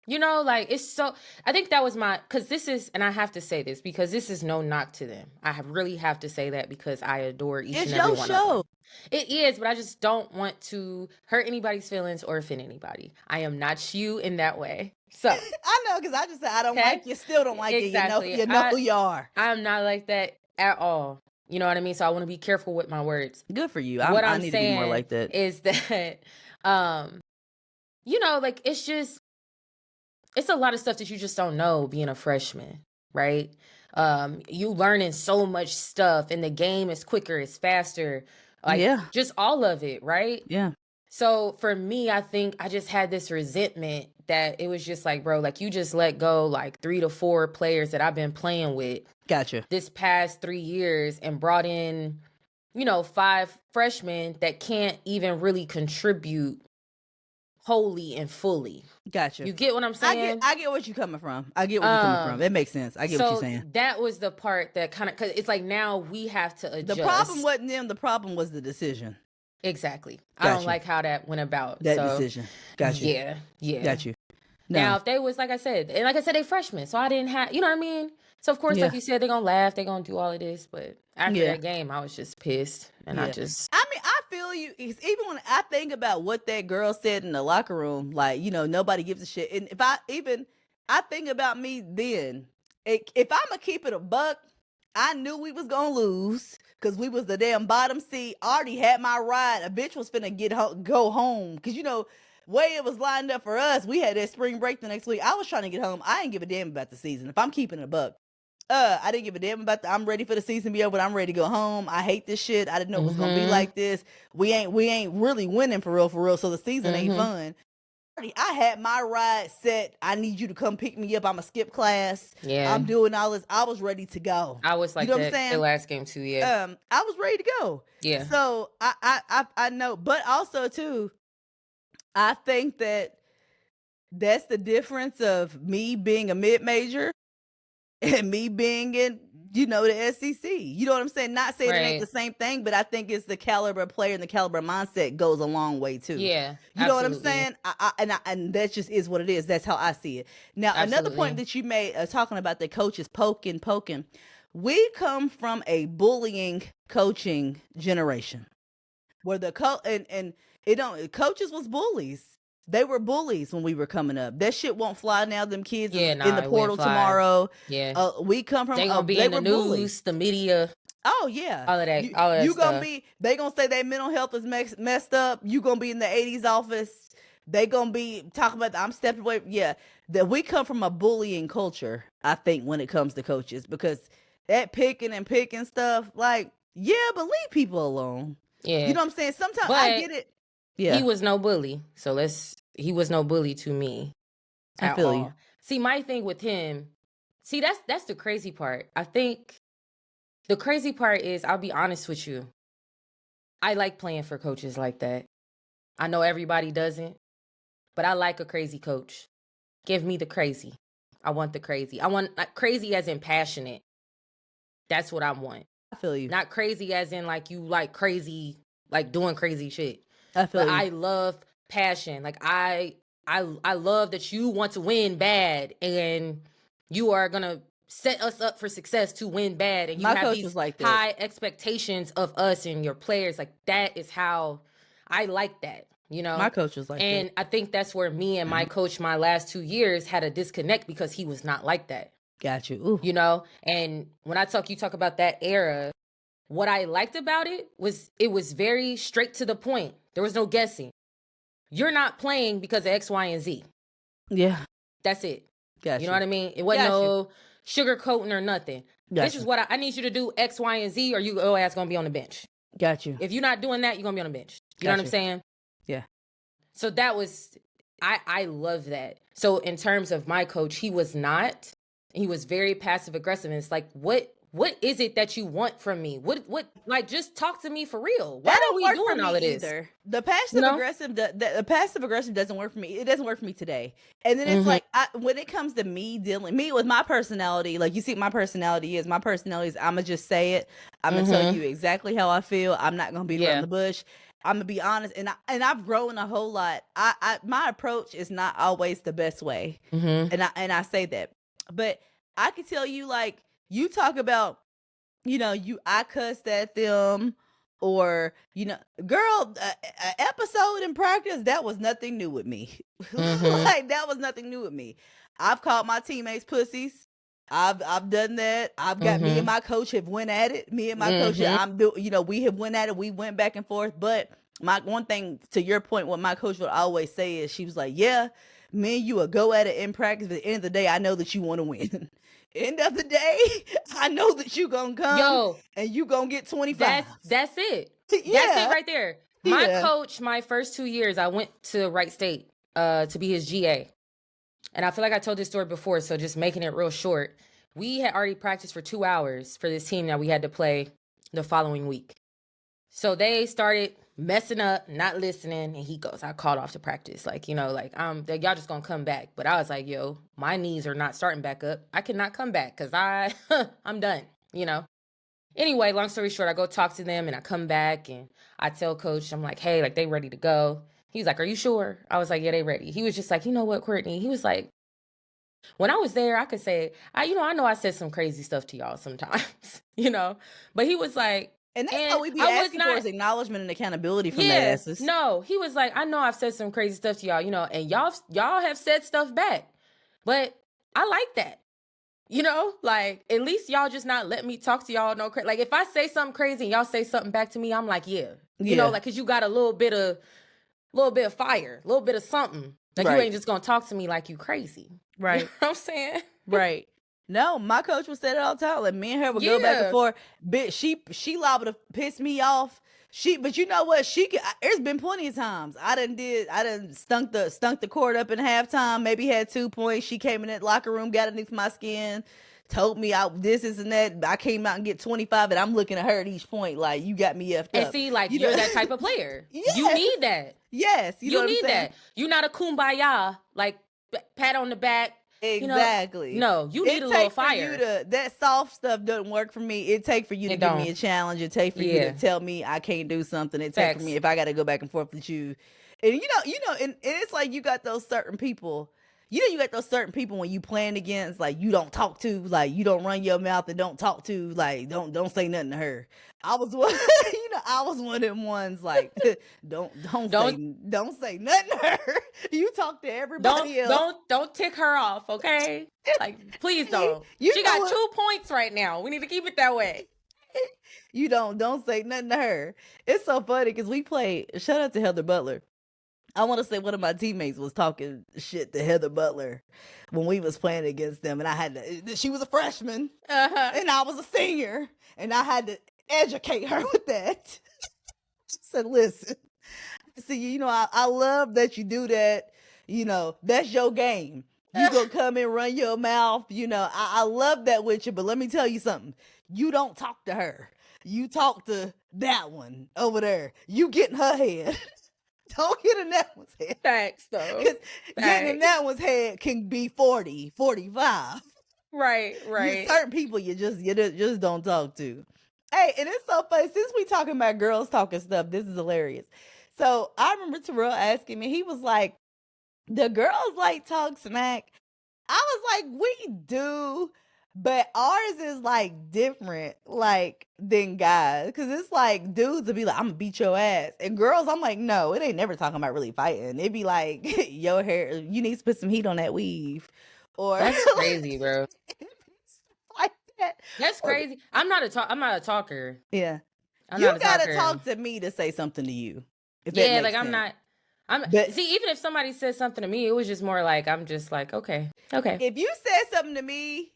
You know, like, it's so, I think that was because this is, and I have to say this because this is no knock to them. I really have to say that because I adore each and every one of them. It is, but I just don't want to hurt anybody's feelings or offend anybody. I am not you in that way. So,
I know, because I just said I don't like
okay?
you, still don't like
Exactly.
you know who you are.
I'm not like that at all. You know what I mean? So I want to be careful with my words.
Good for you.
What
I
I'm
need to be more
saying
like that.
is that, you know, like it's a lot of stuff that you just don't know being a freshman, right? You learning so much stuff and the game is quicker, it's faster, like
Yeah.
just all of it, right?
Yeah.
So for me, I think I just had this resentment that it was just like, bro, like you just let go like 3 to 4 players that I've been playing with
Gotcha.
this past 3 years and brought in, you know, 5 freshmen that can't even really contribute wholly and fully.
Gotcha.
You get what I'm saying?
I get what you're coming from. I get where you're coming from. It makes sense. I get what you're saying.
That was the part that kind of, because it's like now we have to adjust.
The problem wasn't them. The problem was the decision.
Exactly.
Gotcha.
I don't like how that went about.
That decision. Gotcha.
Yeah. Yeah.
Got you. No.
Now, if they was, like I said, they freshmen, so I didn't have, you know what I mean? So, of course,
Yeah.
like you said, they're going to laugh, they're going to do all of this, but after
Yeah.
that game, I was just pissed, and
Yeah.
I mean,
I feel you. Even when I think about what that girl said in the locker room, like, you know, nobody gives a shit. And if I think about me then, if I'm going to keep it a buck, I knew we was going to lose because we was the damn bottom seed. I already had my ride. A bitch was finna go home. Because, you know, way it was lined up for us, we had that spring break the next week. I was trying to get home. I ain't give a damn about the season. If I'm keeping it a buck, I didn't give a damn about I'm ready for the season to be over, but I'm ready to go home. I hate this shit. I didn't know it was gonna be like this. We ain't really winning for real. So the season ain't fun. I had my ride set. I need you to come pick me up. I'ma skip class.
yeah.
I'm doing all this. I was ready to go.
I was like
you know what
that
I'm saying?
the last game too, yeah.
I was ready to go.
Yeah.
So I know, but also too, I think that's the difference of me being a mid-major and me being in, you know, the SEC. You know what I'm saying? Not saying it ain't the same thing, but I think it's the caliber of player and the caliber mindset goes a long way too.
Yeah.
You know what I'm saying? And that just is what it is. That's how I see it. Now, another point that you made, talking about the coaches poking. We come from a bullying coaching generation where the coaches was bullies. They were bullies when we were coming up. That shit won't fly now. Them kids in the portal tomorrow.
Yeah.
We come from.
They gonna be in the news,
bullies.
the media.
Oh yeah,
all of that. You
gonna be. They gonna say their mental health is messed up. You gonna be in the 80s office. They gonna be talking about. I'm stepping away. Yeah, that we come from a bullying culture. I think when it comes to coaches, because that picking stuff, like, yeah, but leave people alone.
Yeah,
you know what I'm saying. Sometimes I get it. Yeah,
he was no bully. So he was no bully to me.
I feel you.
See, my thing with him, that's the crazy part. I think the crazy part is, I'll be honest with you, I like playing for coaches like that. I know everybody doesn't, but I like a crazy coach. Give me the crazy. I want the crazy. I want crazy as in passionate. That's what I want.
I feel you.
Not crazy as in like you like crazy, like doing crazy shit.
I feel you.
I love passion. Like I love that you want to win bad and you are gonna set us up for success to win bad, and you have these high expectations of us and your players. Like, that is how I like that, you know.
My coach was like that.
And I think that's where me and my coach my last 2 years had a disconnect, because he was not like that.
Got you. Ooh.
You know, and when you talk about that era, what I liked about it was very straight to the point. There was no guessing. You're not playing because of X, Y, and Z.
Yeah.
That's it.
Gotcha.
You know what I mean? It wasn't no sugarcoating or nothing.
Gotcha.
This is what I need you to do, X, Y, and Z, or your ass gonna be on the bench.
Got you.
If you're not doing that, you're gonna be on the bench. You know what I'm saying?
Yeah.
So that was, I love that. So in terms of my coach, he was very passive aggressive. And it's like, what is it that you want from me? What like, just talk to me for real. Why are we doing all of this?
Either. The passive aggressive, the passive aggressive doesn't work for me. It doesn't work for me today. And then it's like, when it comes to me with my personality, like, you see, my personality is I'm gonna just say it. I'm gonna tell you exactly how I feel. I'm not gonna beat around the bush. I'm gonna be honest, and I've grown a whole lot. My approach is not always the best way, and I say that, but I can tell you, like, you talk about, you know, I cussed at them Or, girl, a episode in practice, that was nothing new with me. Like, that was nothing new with me. I've called my teammates pussies. I've done that. I've got me and my coach have went at it. Me and my coach, we have went at it. We went back and forth. But my one thing, to your point, what my coach would always say is, she was like, yeah, me and you will go at it in practice, but at the end of the day, I know that you want to win. End of the day, I know that you gonna come and you gonna get 25.
That's it.
Yeah.
That's it right there. My coach, my first 2 years, I went to Wright State to be his GA. And I feel like I told this story before, so just making it real short. We had already practiced for 2 hours for this team that we had to play the following week. So they started messing up, not listening, and he goes, I called off to practice. Like, y'all just gonna come back. But I was like, yo, my knees are not starting back up. I cannot come back because I'm done, Anyway, long story short, I go talk to them and I come back and I tell coach, I'm like, hey, like, they ready to go. He's like, are you sure? I was like, yeah, they ready. He was just like, you know what, Courtney? He was like, when I was there, I could say, I know I said some crazy stuff to y'all sometimes, but he was like,
and that's all we be asking for is acknowledgement and accountability from their asses.
No, he was like, I know I've said some crazy stuff to y'all, and y'all have said stuff back, but I like that. Like, at least y'all just not let me talk to y'all no crazy. Like, if I say something crazy and y'all say something back to me, I'm like, yeah. Like, because you got a little bit of fire, a little bit of something. Like, you ain't just going to talk to me like you crazy.
Right.
You know what I'm saying?
Right. No, my coach would say it all the time. Like, me and her would go back and forth. Bitch, she liable to piss me off. But you know what? There's been plenty of times I done stunk the court up in halftime. Maybe had 2 points. She came in that locker room, got underneath my skin, told me this and that. I came out and get 25, and I'm looking at her at each point like, you got me effed up.
And see, like, you're that type of player. Yes. You need that.
Yes,
you need that. You're not a kumbaya, like pat on the back.
Exactly.
No, you need a little fire.
That soft stuff doesn't work for me. It take for you to give me a challenge. It take for you to tell me I can't do something. It take for me if I got to go back and forth with you. And and it's like you got those certain people. You got those certain people when you playing against, like, you don't talk to, like, you don't run your mouth and don't talk to, like, don't say nothing to her. I was one, I was one of them ones, like, don't say nothing to her. You talk to everybody else.
Don't tick her off, okay? Like, please don't. She got 2 points right now. We need to keep it that way.
You don't say nothing to her. It's so funny because we played. Shout out to Heather Butler. I want to say one of my teammates was talking shit to Heather Butler when we was playing against them, and she was a freshman, and I was a senior, and I had to educate her with that. I said, listen, see, I love that you do that. That's your game. You gonna come and run your mouth. I love that with you, but let me tell you something. You don't talk to her. You talk to that one over there. You get in her head. Don't get in that one's head.
Facts, though.
Because getting in that one's head can be 40, 45.
Right.
Certain people you just don't talk to. Hey, and it's so funny. Since we talking about girls talking stuff, this is hilarious. So I remember Terrell asking me, he was like, the girls like talk smack. I was like, we do. But ours is like different, like, than guys. Because it's like dudes will be like, I'm gonna beat your ass. And girls, I'm like, no, it ain't never talking about really fighting. It'd be like, your hair, you need to put some heat on that weave. Or
that's crazy, bro.
Like that.
That's crazy. I'm not a talker.
Yeah.
I'm
you
not a
gotta
talker.
talk to me to say something to you.
Yeah, like sense. See, even if somebody says something to me, it was just more like, I'm just like, okay.
If you said something to me,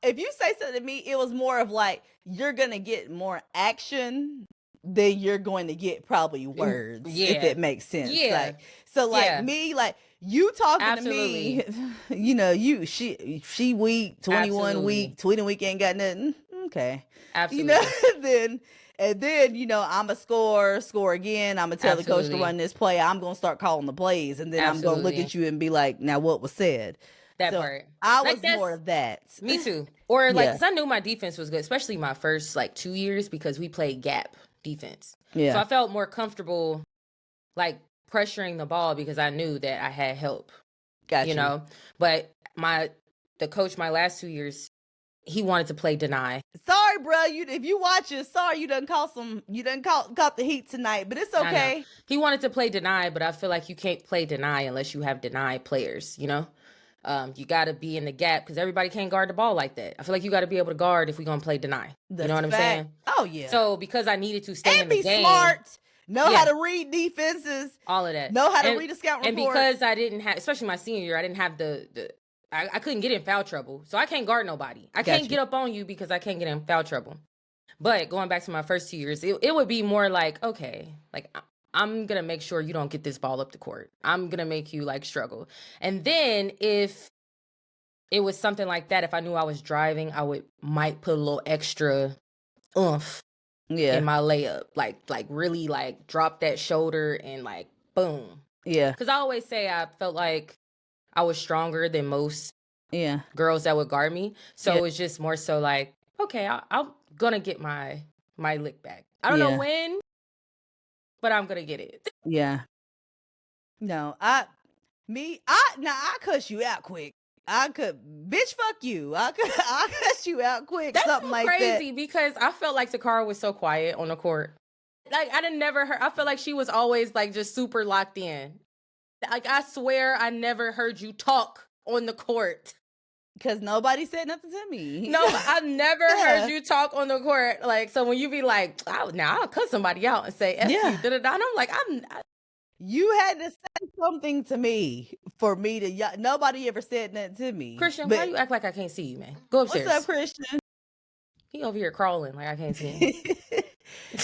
if you say something to me, it was more of like, you're gonna get more action than you're going to get probably words. If it makes sense. Me, like, you talking to me, she weak, 21 week, 20 week ain't got nothing. Okay.
Absolutely.
Then, I'm a score again. I'm gonna tell the coach to run this play. I'm gonna start calling the plays, and then I'm gonna look at you and be like, now what was said?
That part.
I was more of that.
Me too. Or like, because I knew my defense was good, especially my first 2 years, because we played gap defense. Yeah. So I felt more comfortable like pressuring the ball because I knew that I had help. Gotcha. But the coach my last 2 years, he wanted to play deny.
Sorry, bro. If you watch it, sorry you done caught the heat tonight, but it's okay.
He wanted to play deny, but I feel like you can't play deny unless you have deny players, you know? You got to be in the gap because everybody can't guard the ball like that. I feel like you got to be able to guard if we're going to play deny.
That's
you know what I'm saying?
Oh, yeah.
So because I needed to stay in the game.
And be smart. Know how to read defenses.
All of that.
Know how to read a scout report.
And because I didn't have, especially my senior year, I didn't have I couldn't get in foul trouble. So I can't guard nobody. I can't get up on you because I can't get in foul trouble. But going back to my first 2 years, it would be more like, okay, like I'm going to make sure you don't get this ball up the court. I'm going to make you like struggle. And then if it was something like that, if I knew I was driving, I might put a little extra oomph in my layup. Like really like drop that shoulder and like boom.
Yeah.
Because I always say I felt like I was stronger than most girls that would guard me. So it was just more so like, okay, I'm going to get my lick back. I don't know when, but I'm going to get it.
Yeah. No, I cuss you out quick. Bitch, fuck you. I cuss you out quick.
That's
something
so
like
crazy
that.
Because I felt like Tacarra was so quiet on the court. Like I never heard. I felt like she was always like just super locked in. Like I swear I never heard you talk on the court.
Because nobody said nothing to me.
No, I've never heard you talk on the court. Like so when you be like, I'll cut somebody out and say F you, and I'm like,
you had to say something to me for me to. Nobody ever said nothing to me.
Christian, why you act like I can't see you, man? Go upstairs.
What's up, Christian?
He over here crawling like I can't see him.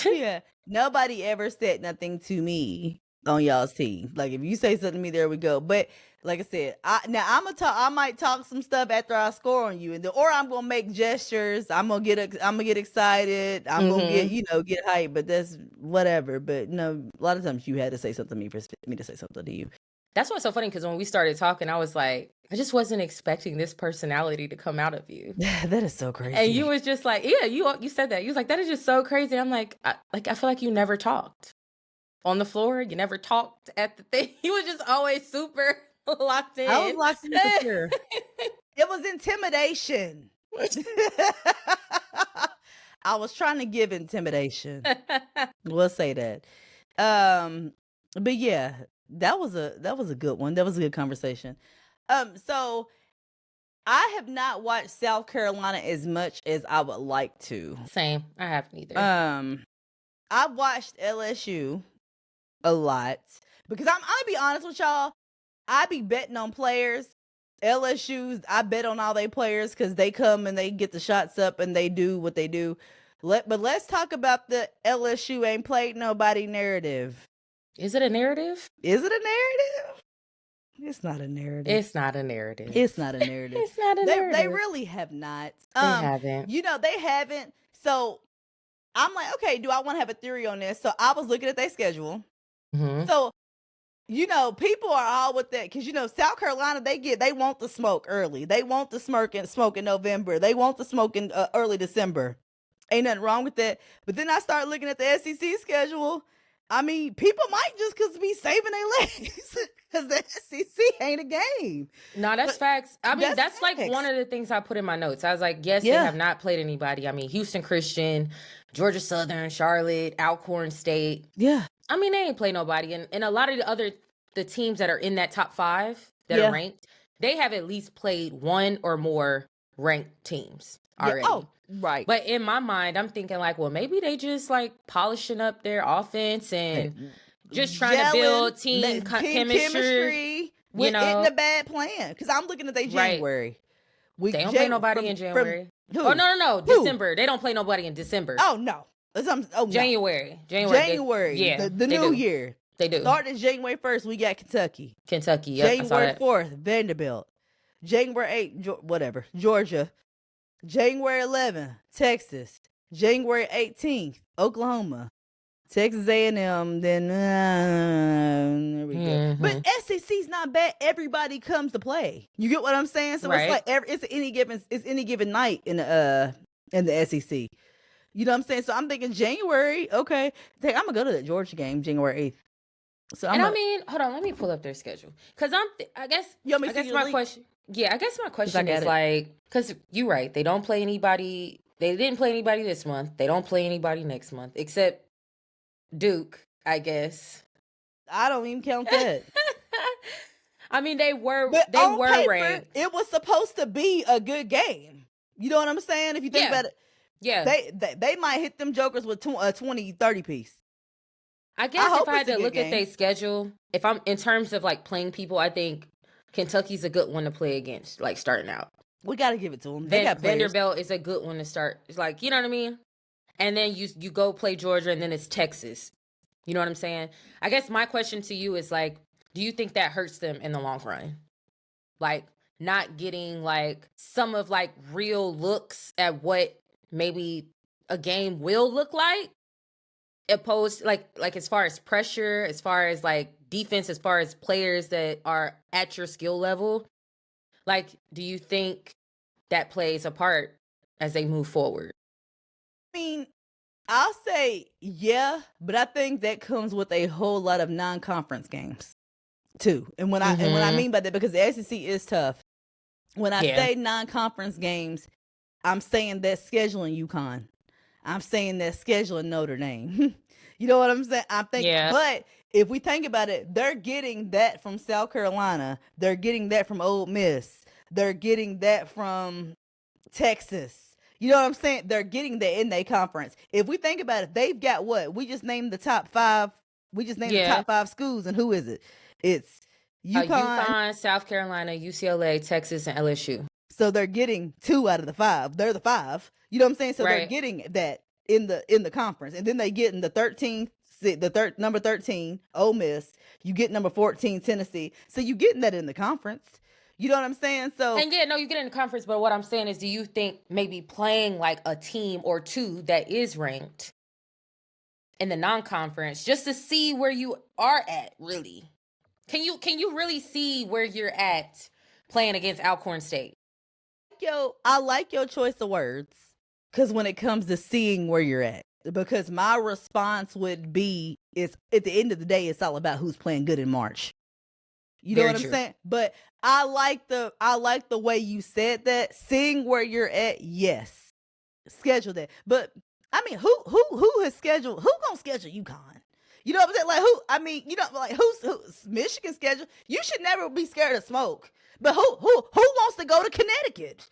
Yeah, nobody ever said nothing to me on y'all's team. Like if you say something to me, there we go. But like I said, I might talk some stuff after I score on you, or I'm gonna make gestures. I'm gonna get excited. I'm gonna get hyped. But that's whatever. But no, a lot of times you had to say something to me for me to say something to you.
That's what's so funny because when we started talking, I was like, I just wasn't expecting this personality to come out of you.
That is so crazy.
And you was just like, yeah, you said that. You was like, that is just so crazy. I'm like, I feel like you never talked on the floor. You never talked at the thing. You was just always super locked in.
I was locked in for sure. It was intimidation. I was trying to give intimidation. We'll say that. But yeah, that was a good one. That was a good conversation. So I have not watched South Carolina as much as I would like to.
Same. I haven't either.
I watched LSU a lot because I'm gonna be honest with y'all. I be betting on players. LSU's, I bet on all they players because they come and they get the shots up and they do what they do. But let's talk about the LSU ain't played nobody narrative.
Is it a narrative?
Is it a narrative? It's not a narrative.
It's not a narrative.
It's not a narrative.
It's not a narrative.
They really have not.
They haven't.
They haven't. So I'm like, okay, do I want to have a theory on this? So I was looking at their schedule.
Mm-hmm.
So, people are all with that because, South Carolina, they want the smoke early. They want the smoke in November. They want the smoke in early December. Ain't nothing wrong with that. But then I start looking at the SEC schedule. I mean, people might just be saving their legs because the SEC ain't a game.
No, that's facts. I mean, that's like one of the things I put in my notes. I was like, yes, they have not played anybody. I mean, Houston Christian, Georgia Southern, Charlotte, Alcorn State.
Yeah.
I mean, they ain't play nobody. And a lot of the teams that are in that top 5 that are ranked, they have at least played one or more ranked teams already.
Yeah. Oh, right.
But in my mind, I'm thinking like, well, maybe they just like polishing up their offense and just trying to build team chemistry.
Isn't a bad plan because I'm looking at their January.
They don't play nobody in January. Oh, no. December. They don't play nobody in December.
Oh, no.
January.
Yeah. The new year.
They do.
Starting January 1st, we got Kentucky.
Yep,
January 4th, Vanderbilt. January 8th, Georgia. January 11th, Texas. January 18th, Oklahoma. Texas A&M, then there we go. But SEC's not bad. Everybody comes to play. You get what I'm saying? So it's like it's any given night in the SEC. You know what I'm saying? So I'm thinking January, okay. I'm gonna go to the Georgia game January 8th. So
And I mean, hold on, let me pull up their schedule. Because I guess my question. Yeah, I guess my question is like, because you're right, they don't play anybody. They didn't play anybody this month. They don't play anybody next month, except Duke, I guess.
I don't even count that.
I mean, they were paper, ranked.
It was supposed to be a good game. You know what I'm saying? If you think about it, they might hit them jokers with a 20, 30 piece.
I guess if I had to look at their schedule, if I'm in terms of like playing people, I think Kentucky's a good one to play against, like starting out.
We got to give it to them.
Vanderbilt is a good one to start. It's like, you know what I mean? And then you go play Georgia, and then it's Texas. You know what I'm saying? I guess my question to you is like, do you think that hurts them in the long run? Like not getting like some of like real looks at what maybe a game will look like, opposed like as far as pressure, as far as like defense, as far as players that are at your skill level. Like, do you think that plays a part as they move forward?
I mean, I'll say yeah, but I think that comes with a whole lot of non-conference games too. And when I mean by that, because the SEC is tough. When I say non-conference games, I'm saying that scheduling UConn. I'm saying that scheduling Notre Dame. You know what I'm saying? I'm thinking, but if we think about it, they're getting that from South Carolina. They're getting that from Ole Miss. They're getting that from Texas. You know what I'm saying? They're getting that in their conference. If we think about it, they've got what? We just named the top 5. We just named the top 5 schools, and who is it? It's
UConn, South Carolina, UCLA, Texas, and LSU.
So they're getting 2 out of the 5. They're the 5. You know what I'm saying? So they're getting that in the conference, and then they get in the 13th, number 13, Ole Miss. You get number 14, Tennessee. So you getting that in the conference. You know what I'm saying? So
and you get in the conference, but what I'm saying is, do you think maybe playing like a team or two that is ranked in the non-conference just to see where you are at, really? Can you really see where you're at playing against Alcorn State?
I like your choice of words, because when it comes to seeing where you're at, because my response would be, is at the end of the day, it's all about who's playing good in March. You know what I'm saying? But I like the way you said that. Seeing where you're at, yes. Schedule that. But I mean, who has scheduled? Who gonna schedule UConn? You know what I'm saying? Like who? I mean, you know, like who's Michigan schedule? You should never be scared of smoke. But who wants to go to Connecticut?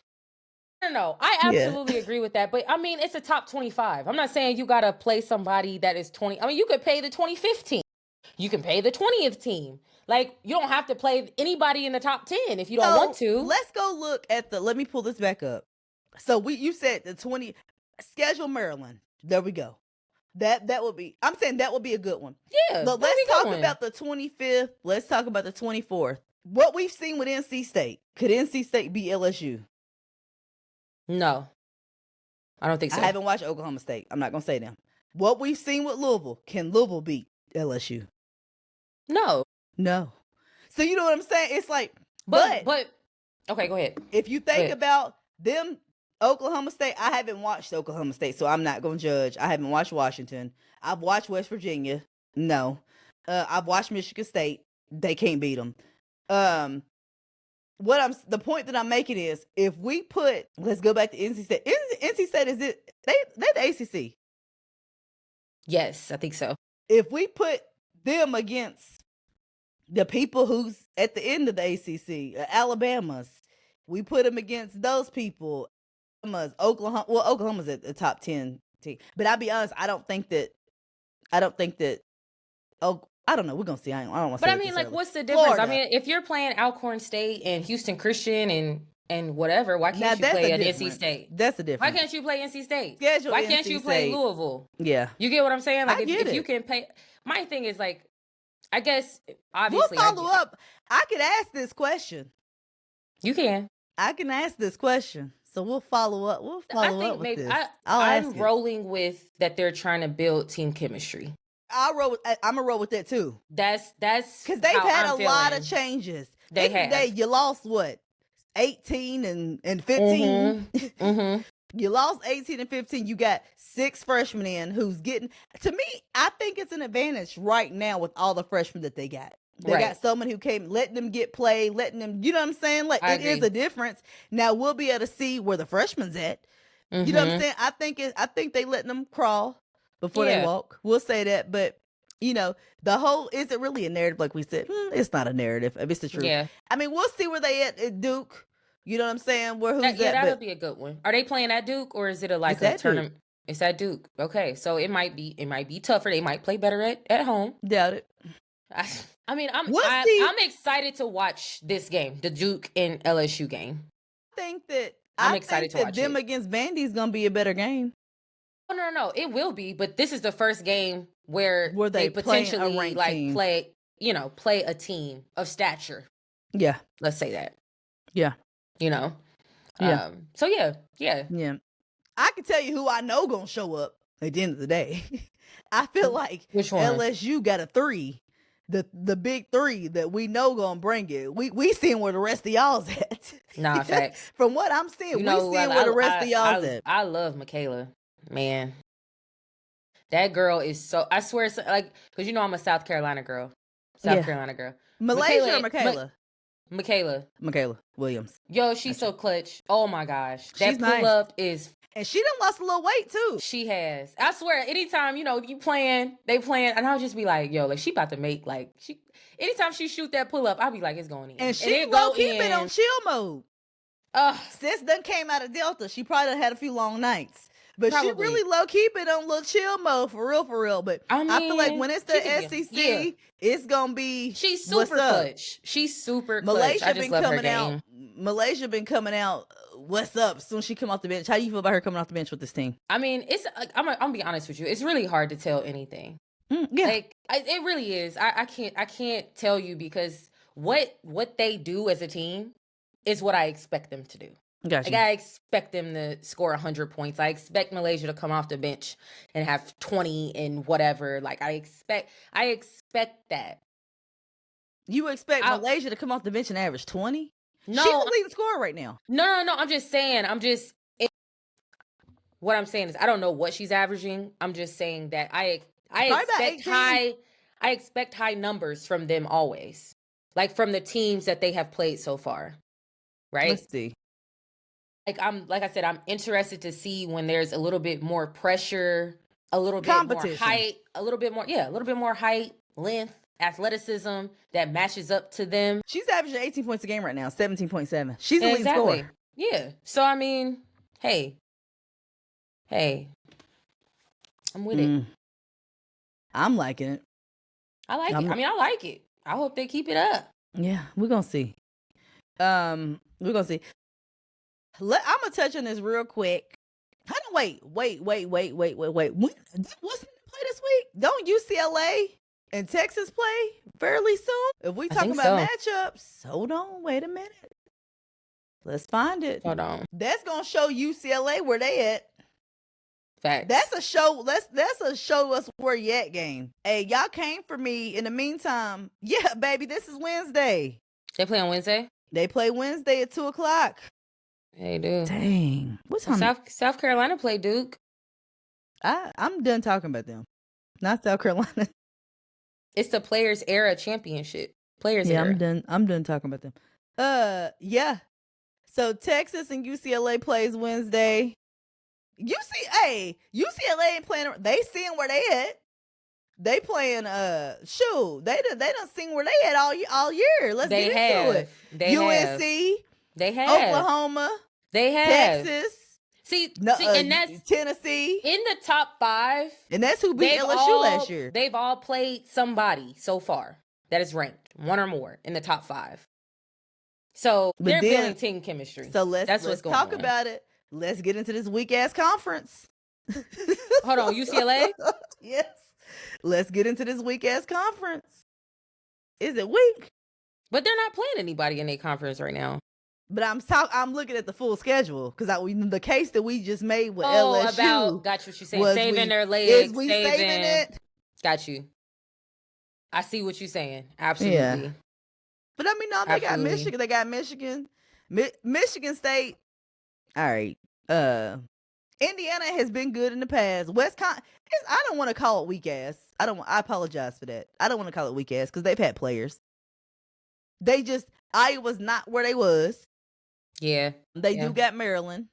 No, I absolutely agree with that. But I mean, it's a top 25. I'm not saying you gotta play somebody that is 20. I mean, you could pay the 25th team. You can pay the 20th team. Like, you don't have to play anybody in the top 10 if you don't want to.
Let's go look at let me pull this back up. So you said the 20 schedule Maryland. There we go. That would be, I'm saying that would be a good one.
Yeah.
Let's talk about the 25th. Let's talk about the 24th. What we've seen with NC State. Could NC State beat LSU?
No. I don't think so.
I haven't watched Oklahoma State. I'm not going to say them. What we've seen with Louisville. Can Louisville beat LSU?
No.
So you know what I'm saying? It's like,
but okay, go ahead.
If you think about them, Oklahoma State, I haven't watched Oklahoma State, so I'm not going to judge. I haven't watched Washington. I've watched West Virginia. No. I've watched Michigan State. They can't beat them. The point that I'm making is, if we let's go back to NC State. NC State, they're the ACC.
Yes, I think so.
If we put them against the people who's at the end of the ACC, Alabama's, we put them against those people. Oklahoma. Well, Oklahoma's at the top 10 team, but I'll be honest, I don't think that. Oh, I don't know. We're gonna see. I don't want to.
But I mean, like, what's the difference? Florida. I mean, if you're playing Alcorn State and Houston Christian and whatever, why can't you play at NC State?
That's the difference.
Why can't you play NC State?
Why
can't you play Louisville?
Yeah,
you get what I'm saying? Like, if
it.
You can pay. My thing is, like, I guess obviously
we'll follow up. I could ask this question.
You can.
I can ask this question. So we'll follow up. With this.
I'm rolling with that. They're trying to build team chemistry.
I'm gonna roll with that too.
That's
because they've had a lot of changes.
They have.
You lost what, 18 and 15.
Mm-hmm.
You lost 18-15. You got 6 freshmen in who's getting. To me, I think it's an advantage right now with all the freshmen that they got. They got someone who came, letting them get play, letting them. You know what I'm saying? Like it is a difference. Now we'll be able to see where the freshmen's at. You know what I'm saying? I think they letting them crawl before they walk. We'll say that, but. The whole, is it really a narrative? Like we said, it's not a narrative. If it's the truth. Yeah. I mean, we'll see where they at Duke. You know what I'm saying? Who's at?
That'll be a good one. Are they playing at Duke or is it a tournament? Duke. It's at Duke. Okay, so it might be tougher. They might play better at home.
Doubt it.
I mean, I'm excited to watch this game, the Duke and LSU game.
I'm excited to watch them against Vandy is gonna be a better game.
Oh, no, it will be. But this is the first game where they potentially play a team of stature.
Yeah,
let's say that.
Yeah,
Yeah. So yeah.
I can tell you who I know gonna show up at the end of the day. I feel like
which one?
LSU got a 3, the big 3 that we know gonna bring it. We seeing where the rest of y'all's at.
Nah, facts.
From what I'm seeing, we seeing where the rest of y'all's at.
I love Michaela. Man, that girl is so. I swear, it's like, because I'm a South Carolina girl. Carolina girl.
Malaysia or Michaela?
Michaela
Williams.
Yo, she's so clutch. Oh my gosh, that pull up is.
And she done lost a little weight too.
She they playing, and I'll just be like, yo, like she about to make anytime she shoot that pull up, I'll be like, it's going in.
And she low-key been on chill mode. Sis done came out of Delta. She probably done had a few long nights. But she really low-key been on a little chill mode for real. But I feel like when it's the SEC, it's going to be
She's super clutch. She's super clutch. Malaysia been coming out.
Malaysia been coming out. What's up? Soon as she come off the bench. How do you feel about her coming off the bench with this team?
I mean, it's I'm gonna be honest with you. It's really hard to tell anything.
Yeah.
It really is. I can't tell you because what they do as a team is what I expect them to do.
Gotcha.
I expect them to score 100 points. I expect Malaysia to come off the bench and have 20 and whatever. I expect that.
You expect Malaysia to come off the bench and average 20?
No,
she's the leading scorer right now.
No. I'm just saying. What I'm saying is I don't know what she's averaging. I'm just saying that I expect high numbers from them always, from the teams that they have played so far. Right?
Let's see.
Like I said, I'm interested to see when there's a little bit more pressure, a little bit more height, a little bit more height, length, athleticism that matches up to them.
She's averaging 18 points a game right now, 17.7. She's the leading scorer.
Yeah. So I mean, hey, I'm with it.
I'm liking it.
I like it. I mean, I like it. I hope they keep it up.
Yeah, we're gonna see. I'm gonna touch on this real quick. Wait. What's the play this week? Don't UCLA and Texas play fairly soon? If we talking about matchups, hold on, wait a minute. Let's find it.
Hold on.
That's gonna show UCLA where they at.
Facts.
That's a show. That's a show us where you at game. Hey, y'all came for me. In the meantime, yeah, baby, this is Wednesday.
They play on Wednesday?
They play Wednesday at 2:00.
They do.
Dang. What's time?
South Carolina play Duke.
I'm done talking about them. Not South Carolina.
It's the Players Era Championship. Era.
I'm done talking about them. Yeah. So Texas and UCLA plays Wednesday. UCLA ain't playing. They seeing where they at. They playing. They done seen where they at all year. Let's get into it. UNC.
They have
Oklahoma.
They have
Texas.
And that's
Tennessee
in the top 5.
And that's who beat LSU last year.
They've all played somebody so far that is ranked 1 or more in the top 5. So they're building team chemistry.
So let's talk about it. Let's get into this weak ass conference.
Hold on, UCLA?
Yes. Let's get into this weak ass conference. Is it weak?
But they're not playing anybody in their conference right now.
But I'm looking at the full schedule because the case that we just made with LSU.
Got what you're saying. Saving their legs.
Saving it.
Got you. I see what you're saying. Absolutely. Yeah.
But I mean, no, they got Michigan. They got Michigan. Michigan State. All right. Indiana has been good in the past. Wisconsin, I don't want to call it weak ass. I apologize for that. I don't want to call it weak ass because they've had players. Iowa's not where they was.
Yeah.
They do got Maryland.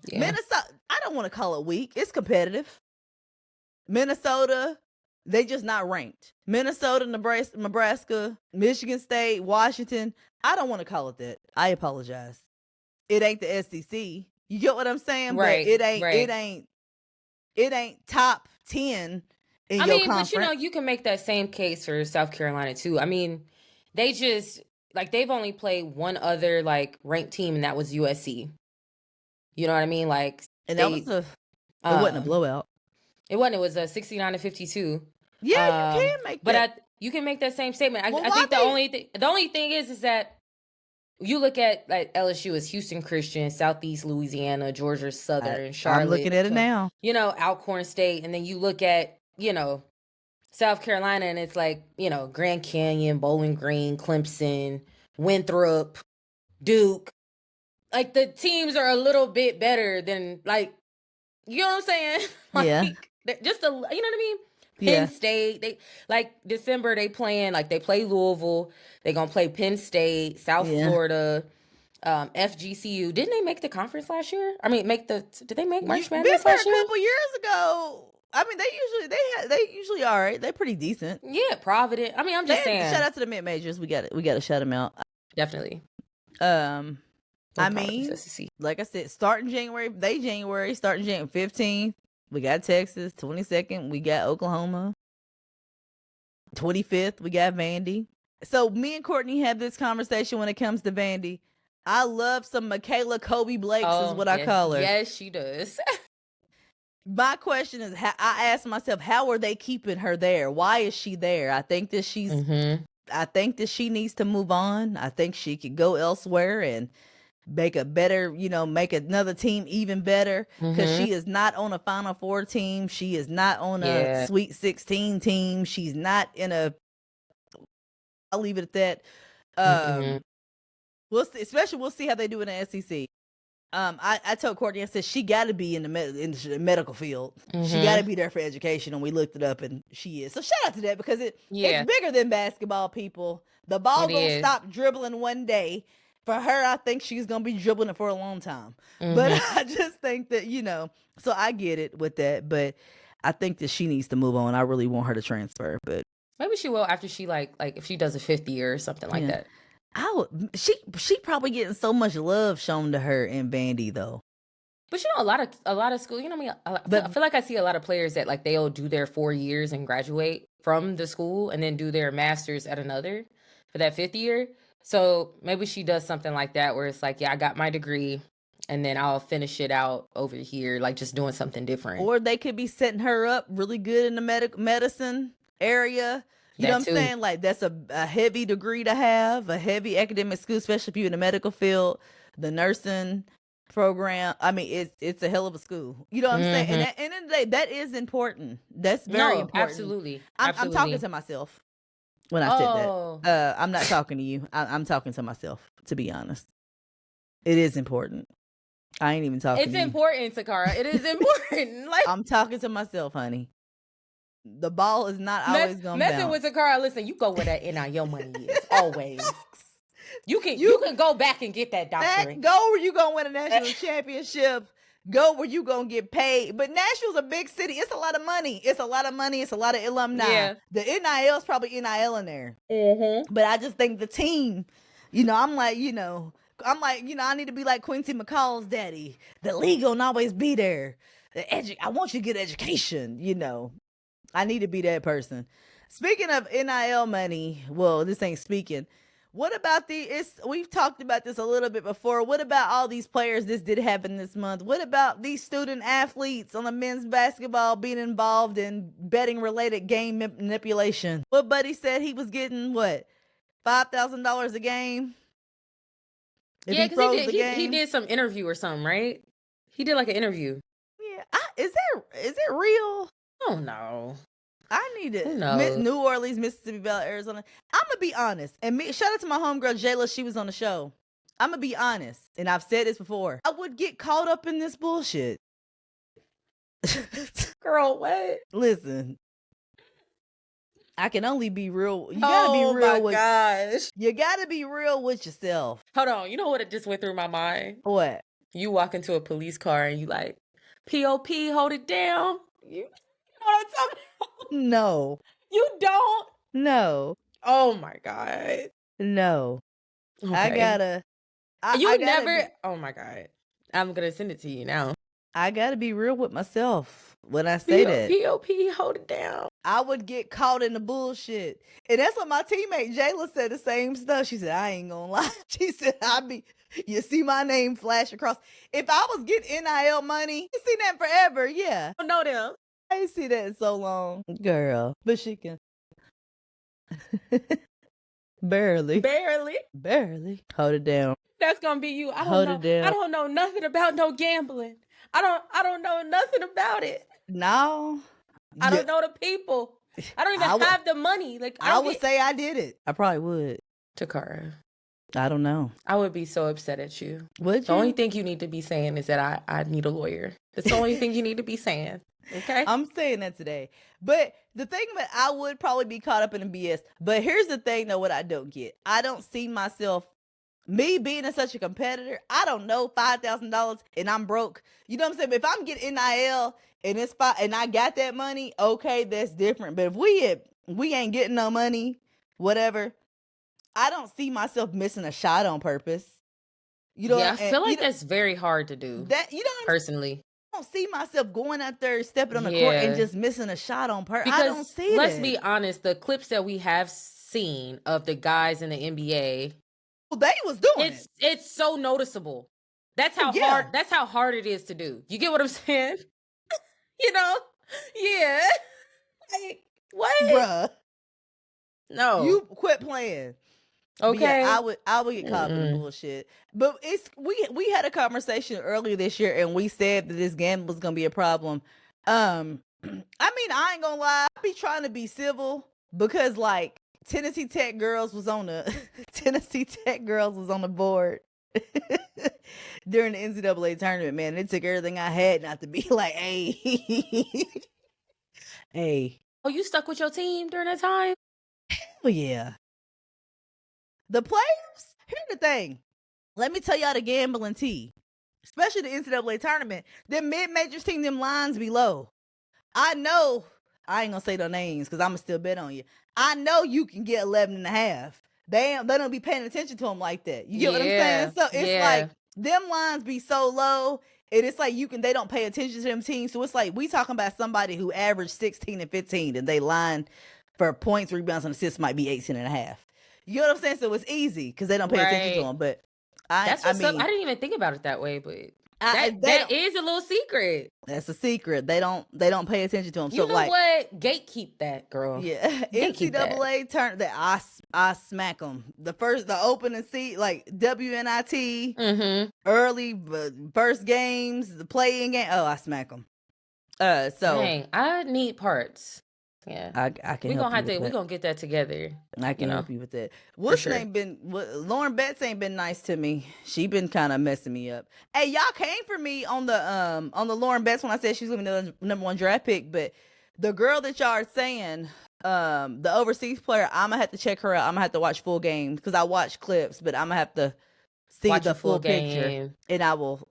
Yeah. Minnesota, I don't want to call it weak. It's competitive. Minnesota, they just not ranked. Minnesota, Nebraska, Michigan State, Washington. I don't want to call it that. I apologize. It ain't the SEC. You get what I'm saying?
Right.
But it ain't top 10 in your conference.
But you can make that same case for South Carolina too. I mean, they just they've only played one other ranked team, and that was USC. You know what I mean?
And that was it wasn't a blowout.
It wasn't. It was a 69-52.
Yeah, you can make that.
But you can make that same statement. I think the only thing is that you look at LSU as Houston Christian, Southeast Louisiana, Georgia Southern, Charlotte.
I'm looking at it now.
Alcorn State, and then you look at South Carolina, and it's Grand Canyon, Bowling Green, Clemson, Winthrop, Duke. The teams are a little bit better than you know what I'm saying?
Yeah.
Just you know what I mean? Penn State, they December they playing they play Louisville. They gonna play Penn State, South Florida, FGCU. Didn't they make the conference last year? I mean, did they make March Madness last year?
A couple years ago. I mean, they usually all right. They're pretty decent.
Yeah, Providence. I mean, I'm just saying.
Shout out to the MidMajors. We got to shout them out.
Definitely.
I mean, like I said, starting January 15th. We got Texas. 22nd, we got Oklahoma. 25th, we got Vandy. So me and Courtney have this conversation when it comes to Vandy. I love some Michaela Kobe Blakes is what I call her.
Yes, she does.
My question is, I asked myself, how are they keeping her there? Why is she there? I think that I think that she needs to move on. I think she could go elsewhere and make a better, make another team even better, because she is not on a Final Four team. She is not on a Sweet 16 team. She's not in I'll leave it at that. We'll see, especially we'll see how they do in the SEC. I told Courtney, I said she got to be in the medical field. She got to be there for education, and we looked it up, and she is. So shout out to that, because it's bigger than basketball. People, the ball gonna stop dribbling one day. For her, I think she's going to be dribbling it for a long time. But I just think that, so I get it with that. But I think that she needs to move on. I really want her to transfer. But
maybe she will after she, if she does a fifth year or something like that.
She probably getting so much love shown to her in Vandy, though.
But a lot of school, I feel like I see a lot of players that they'll do their 4 years and graduate from the school and then do their master's at another for that fifth year. So maybe she does something like that where it's I got my degree and then I'll finish it out over here, just doing something different.
Or they could be setting her up really good in the medicine area. You know what I'm saying? That's a heavy degree to have, a heavy academic school, especially if you're in the medical field, the nursing program. I mean, it's a hell of a school. You know what I'm saying? And at the end of the day, that is important. That's very important.
Absolutely.
I'm talking to myself. When I said that, I'm not talking to you. I'm talking to myself, to be honest. It is important. I ain't even talking to you.
It's important, Tacarra. It is important.
I'm talking to myself, honey. The ball is not always going to bounce.
Messing with Tacarra, listen, you go where that NIL money is, always. You can go back and get that doctorate.
Go where you going to win a national championship. Go where you gonna get paid. But Nashville's a big city. It's a lot of money. It's a lot of alumni. Yeah. The NIL's probably NIL in there. But I just think the team, I need to be like Quincy McCall's daddy. The league won't always be there. I want you to get education, I need to be that person. Speaking of NIL money, well, this ain't speaking. What about we've talked about this a little bit before. What about all these players? This did happen this month. What about these student athletes on the men's basketball being involved in betting related game manipulation? What buddy said he was getting $5,000 a game?
Yeah, because he did some interview or something, right? He did an interview.
Yeah. Is it real?
Oh no.
I need it. New Orleans, Mississippi Valley, Arizona. I'm going to be honest. And shout out to my homegirl, Jayla. She was on the show. I'm going to be honest. And I've said this before. I would get caught up in this bullshit.
Girl, what?
Listen, I can only be real. You gotta be real with.
Gosh.
You gotta be real with yourself.
Hold on. You know what it just went through my mind?
What?
You walk into a police car and you like, POP, hold it down. You know what I'm talking about?
No.
You don't?
No.
Oh my God.
No.
Okay.
I gotta.
You never. Oh my God. I'm gonna send it to you now.
I gotta be real with myself when I say that.
POP, hold it down.
I would get caught in the bullshit. And that's what my teammate Jayla said, the same stuff. She said, I ain't gonna lie. She said, you see my name flash across. If I was getting NIL money, you seen that forever, yeah.
I don't know them.
I ain't see that in so long. Girl. But she can. Barely. Hold it down.
That's gonna be you. I
Hold it down.
I don't know nothing about no gambling. I don't know nothing about it.
No.
I don't know the people. I don't even have the money. Like
I would say I did it. I probably would.
Tacarra,
I don't know.
I would be so upset at you.
Would you?
The only thing you need to be saying is that I need a lawyer. That's the only thing you need to be saying. Okay?
I'm saying that today. But the thing that I would probably be caught up in the BS. But here's the thing, though, what I don't get. I don't see myself, me being such a competitor, I don't know $5,000 and I'm broke. You know what I'm saying? But if I'm getting NIL and it's and I got that money, okay, that's different. But if we ain't getting no money, whatever, I don't see myself missing a shot on purpose. You know,
yeah, I feel like that's very hard to do.
That you know,
personally,
I don't see myself going out there, stepping on the court, and just missing a shot on purpose. I don't see it.
Let's be honest, the clips that we have seen of the guys in the NBA,
well, they was doing it.
It's so noticeable. That's how hard. That's how hard it is to do. You get what I'm saying? You know? Yeah. Like, what?
Bruh.
No.
You quit playing.
Okay.
Yeah, I would get caught in the bullshit. But we had a conversation earlier this year and we said that this gambling was gonna be a problem. I mean, I ain't gonna lie, I be trying to be civil because like Tennessee Tech girls was on the board during the NCAA tournament, man. It took everything I had not to be like, hey. Hey.
Oh, you stuck with your team during that time?
Hell yeah. The players, here's the thing. Let me tell y'all the gambling tea. Especially the NCAA tournament. Them mid-majors team, them lines be low. I know, I ain't gonna say no names because I'm gonna still bet on you. I know you can get 11.5. They don't be paying attention to them like that. You get what I'm saying? So it's like them lines be so low, and it's like they don't pay attention to them teams. So it's like we talking about somebody who averaged 16 and 15, and they line for points, rebounds, and assists might be 18.5. You know what I'm saying? So it's easy because they don't pay attention to them. But I didn't
even think about it that way, but that is a little secret.
That's a secret. They don't pay attention to them.
You
so
know
like
what? Gatekeep that, girl.
Yeah, NCAA turn that I smack them. The opening seat like WNIT early first games, the playing game. Oh, I smack them. So
dang, I need parts. Yeah,
I can.
We're gonna get that together.
I can help you with that. Lauren Betts ain't been nice to me. She been kind of messing me up. Hey, y'all came for me on the Lauren Betts when I said she's gonna be the number 1 draft pick, but the girl that y'all are saying, the overseas player, I'm gonna have to check her out. I'm gonna have to watch full games because I watch clips, but I'm gonna have to see the full picture, and we'll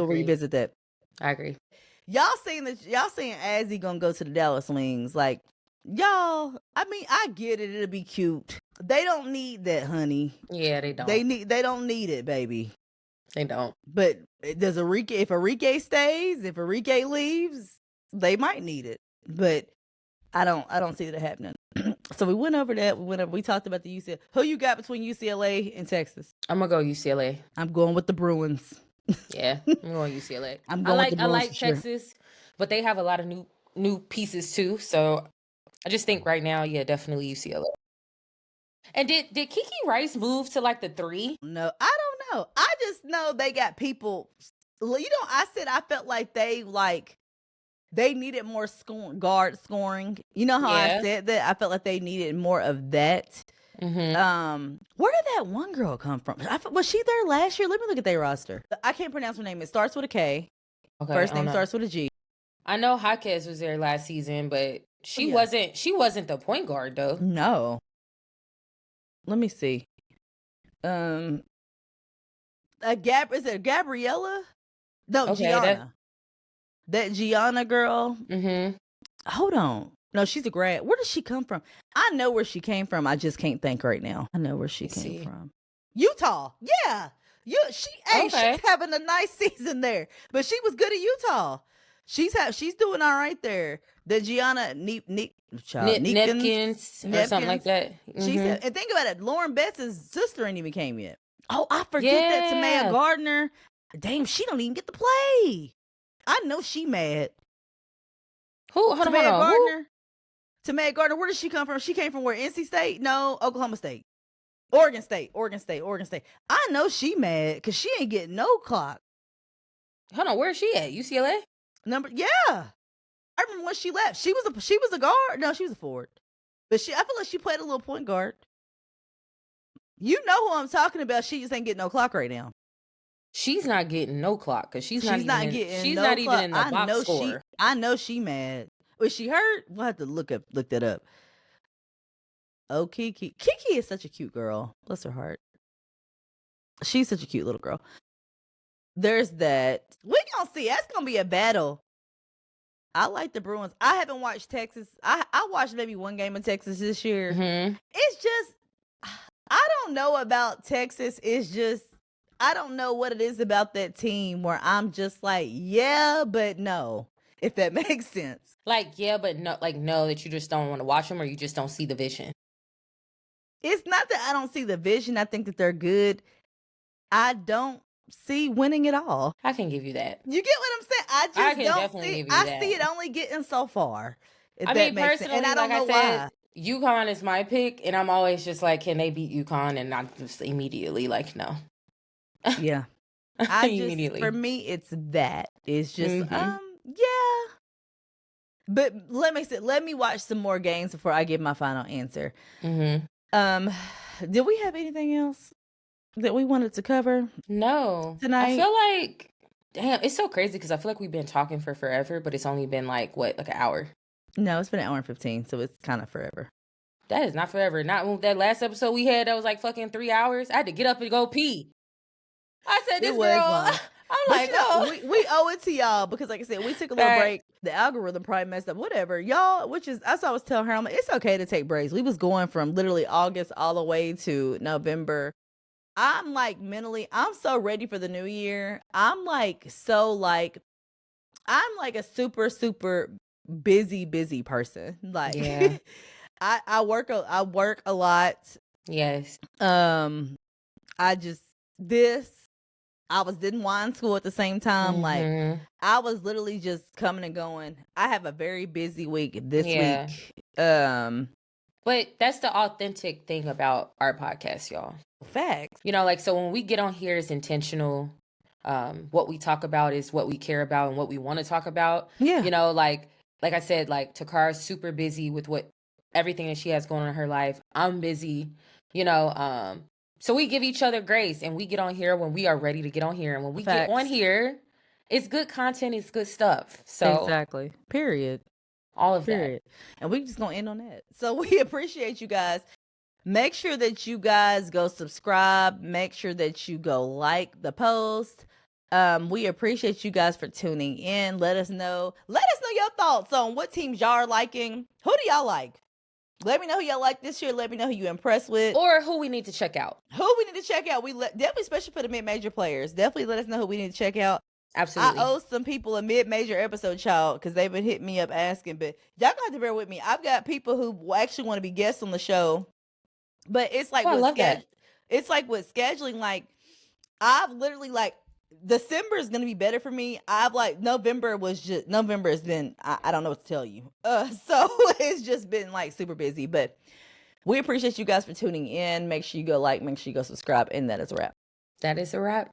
revisit that.
I agree.
Y'all saying Azzy gonna go to the Dallas Wings? Like, y'all, I mean, I get it. It'll be cute. They don't need that, honey.
Yeah, they don't.
They don't need it, baby.
They don't.
But if Enrique stays, if Enrique leaves, they might need it. But I don't see that happening. So we went over that. We talked about the UCLA. Who you got between UCLA and Texas?
I'm gonna go UCLA.
I'm going with the Bruins.
Yeah, I'm going UCLA. I like Texas, but they have a lot of new pieces too. So I just think right now, yeah, definitely UCLA. And did Kiki Rice move to like the 3?
No, I don't know. I just know they got people. You know, I felt like they needed more guard scoring. You know how I said that? I felt like they needed more of that. Mm-hmm. Where did that one girl come from? Was she there last year? Let me look at their roster. I can't pronounce her name. It starts with a K. Okay, first name starts with a G.
I know Jaquez was there last season, but she
yeah.
wasn't the point guard though.
No. Let me see. Is it Gabriella? No,
Okay,
Gianna. That Gianna girl.
Mm-hmm.
Hold on. No, she's a grad. Where does she come from? I know where she came from. I just can't think right now. I know where she came from. Utah. Yeah. She's having a nice season there. But she was good at Utah. She's doing all right there. The Gianna Nepkins
or something like that. Mm-hmm.
She said, and think about it, Lauren Betts' sister ain't even came yet. Oh, I forget that Tamaya Gardner. Damn, she don't even get to play. I know she mad.
Who? Hold on. Gardner?
Tamaya Gardner, where does she come from? She came from where? NC State? No, Oklahoma State. Oregon State. I know she mad because she ain't getting no clock.
Hold on, where is she at? UCLA?
Yeah. I remember when she left. She was a guard. No, she was a forward. But I feel like she played a little point guard. You know who I'm talking about. She just ain't getting no clock right now.
She's not getting no clock because she's not even in the box score.
I know she mad. Was she hurt? We'll have to look that up. Oh, Kiki is such a cute girl. Bless her heart. She's such a cute little girl. There's that. We gonna see. That's gonna be a battle. I like the Bruins. I haven't watched Texas. I watched maybe one game of Texas this year.
Mm-hmm.
It's just, I don't know about Texas. It's just, I don't know what it is about that team where I'm just like, yeah, but no, if that makes sense.
Like, yeah, but no, like, no, that you just don't want to watch them or you just don't see the vision.
It's not that I don't see the vision. I think that they're good. I don't see winning at all.
I can give you that.
You get what I'm saying? I see it only getting so far.
I mean, personally, and I don't know why. UConn is my pick, and I'm always just like, can they beat UConn? And not just immediately like, no.
Yeah. For me, it's that. It's just, yeah. But let me watch some more games before I give my final answer.
Mm-hmm.
Did we have anything else that we wanted to cover?
No.
Tonight?
I feel like, damn, it's so crazy because I feel like we've been talking for forever, but it's only been like an hour?
No, it's been an hour and 15, so it's kind of forever.
That is not forever. Not that last episode we had that was like fucking 3 hours. I had to get up and go pee. I said, this girl, I'm like, oh.
We owe it to y'all because, like I said, we took a little break. The algorithm probably messed up. Whatever, y'all. That's what I was telling her. I'm like, it's okay to take breaks. We was going from literally August all the way to November. I'm like mentally, I'm so ready for the new year. I'm like a super, super busy person. Like,
yeah.
I work a lot.
Yes.
I was in wine school at the same time.
Mm-hmm.
Like, I was literally just coming and going. I have a very busy week this week.
But that's the authentic thing about our podcast, y'all.
Facts.
You know, like, so when we get on here, it's intentional. What we talk about is what we care about and what we want to talk about.
Yeah.
You know, like I said, like, Tacarra's super busy with everything that she has going on in her life. I'm busy, you know, so we give each other grace and we get on here when we are ready to get on here. And when we get on here, it's good content. It's good stuff. So
exactly. Period.
All of that.
And we just going to end on that. So we appreciate you guys. Make sure that you guys go subscribe. Make sure that you go like the post. We appreciate you guys for tuning in. Let us know your thoughts on what teams y'all are liking. Who do y'all like? Let me know who y'all like this year. Let me know who you impressed with.
Or who we need to check out.
We definitely, especially for the mid-major players. Definitely let us know who we need to check out.
Absolutely.
I owe some people a mid-major episode, child, because they've been hitting me up asking. But y'all gonna have to bear with me. I've got people who actually want to be guests on the show. But it's like, it's like with scheduling, like, I've literally, like, December is going to be better for me. November has been, I don't know what to tell you. So it's just been like super busy, but we appreciate you guys for tuning in. Make sure you go like, make sure you go subscribe. And that is a wrap.
That is a wrap.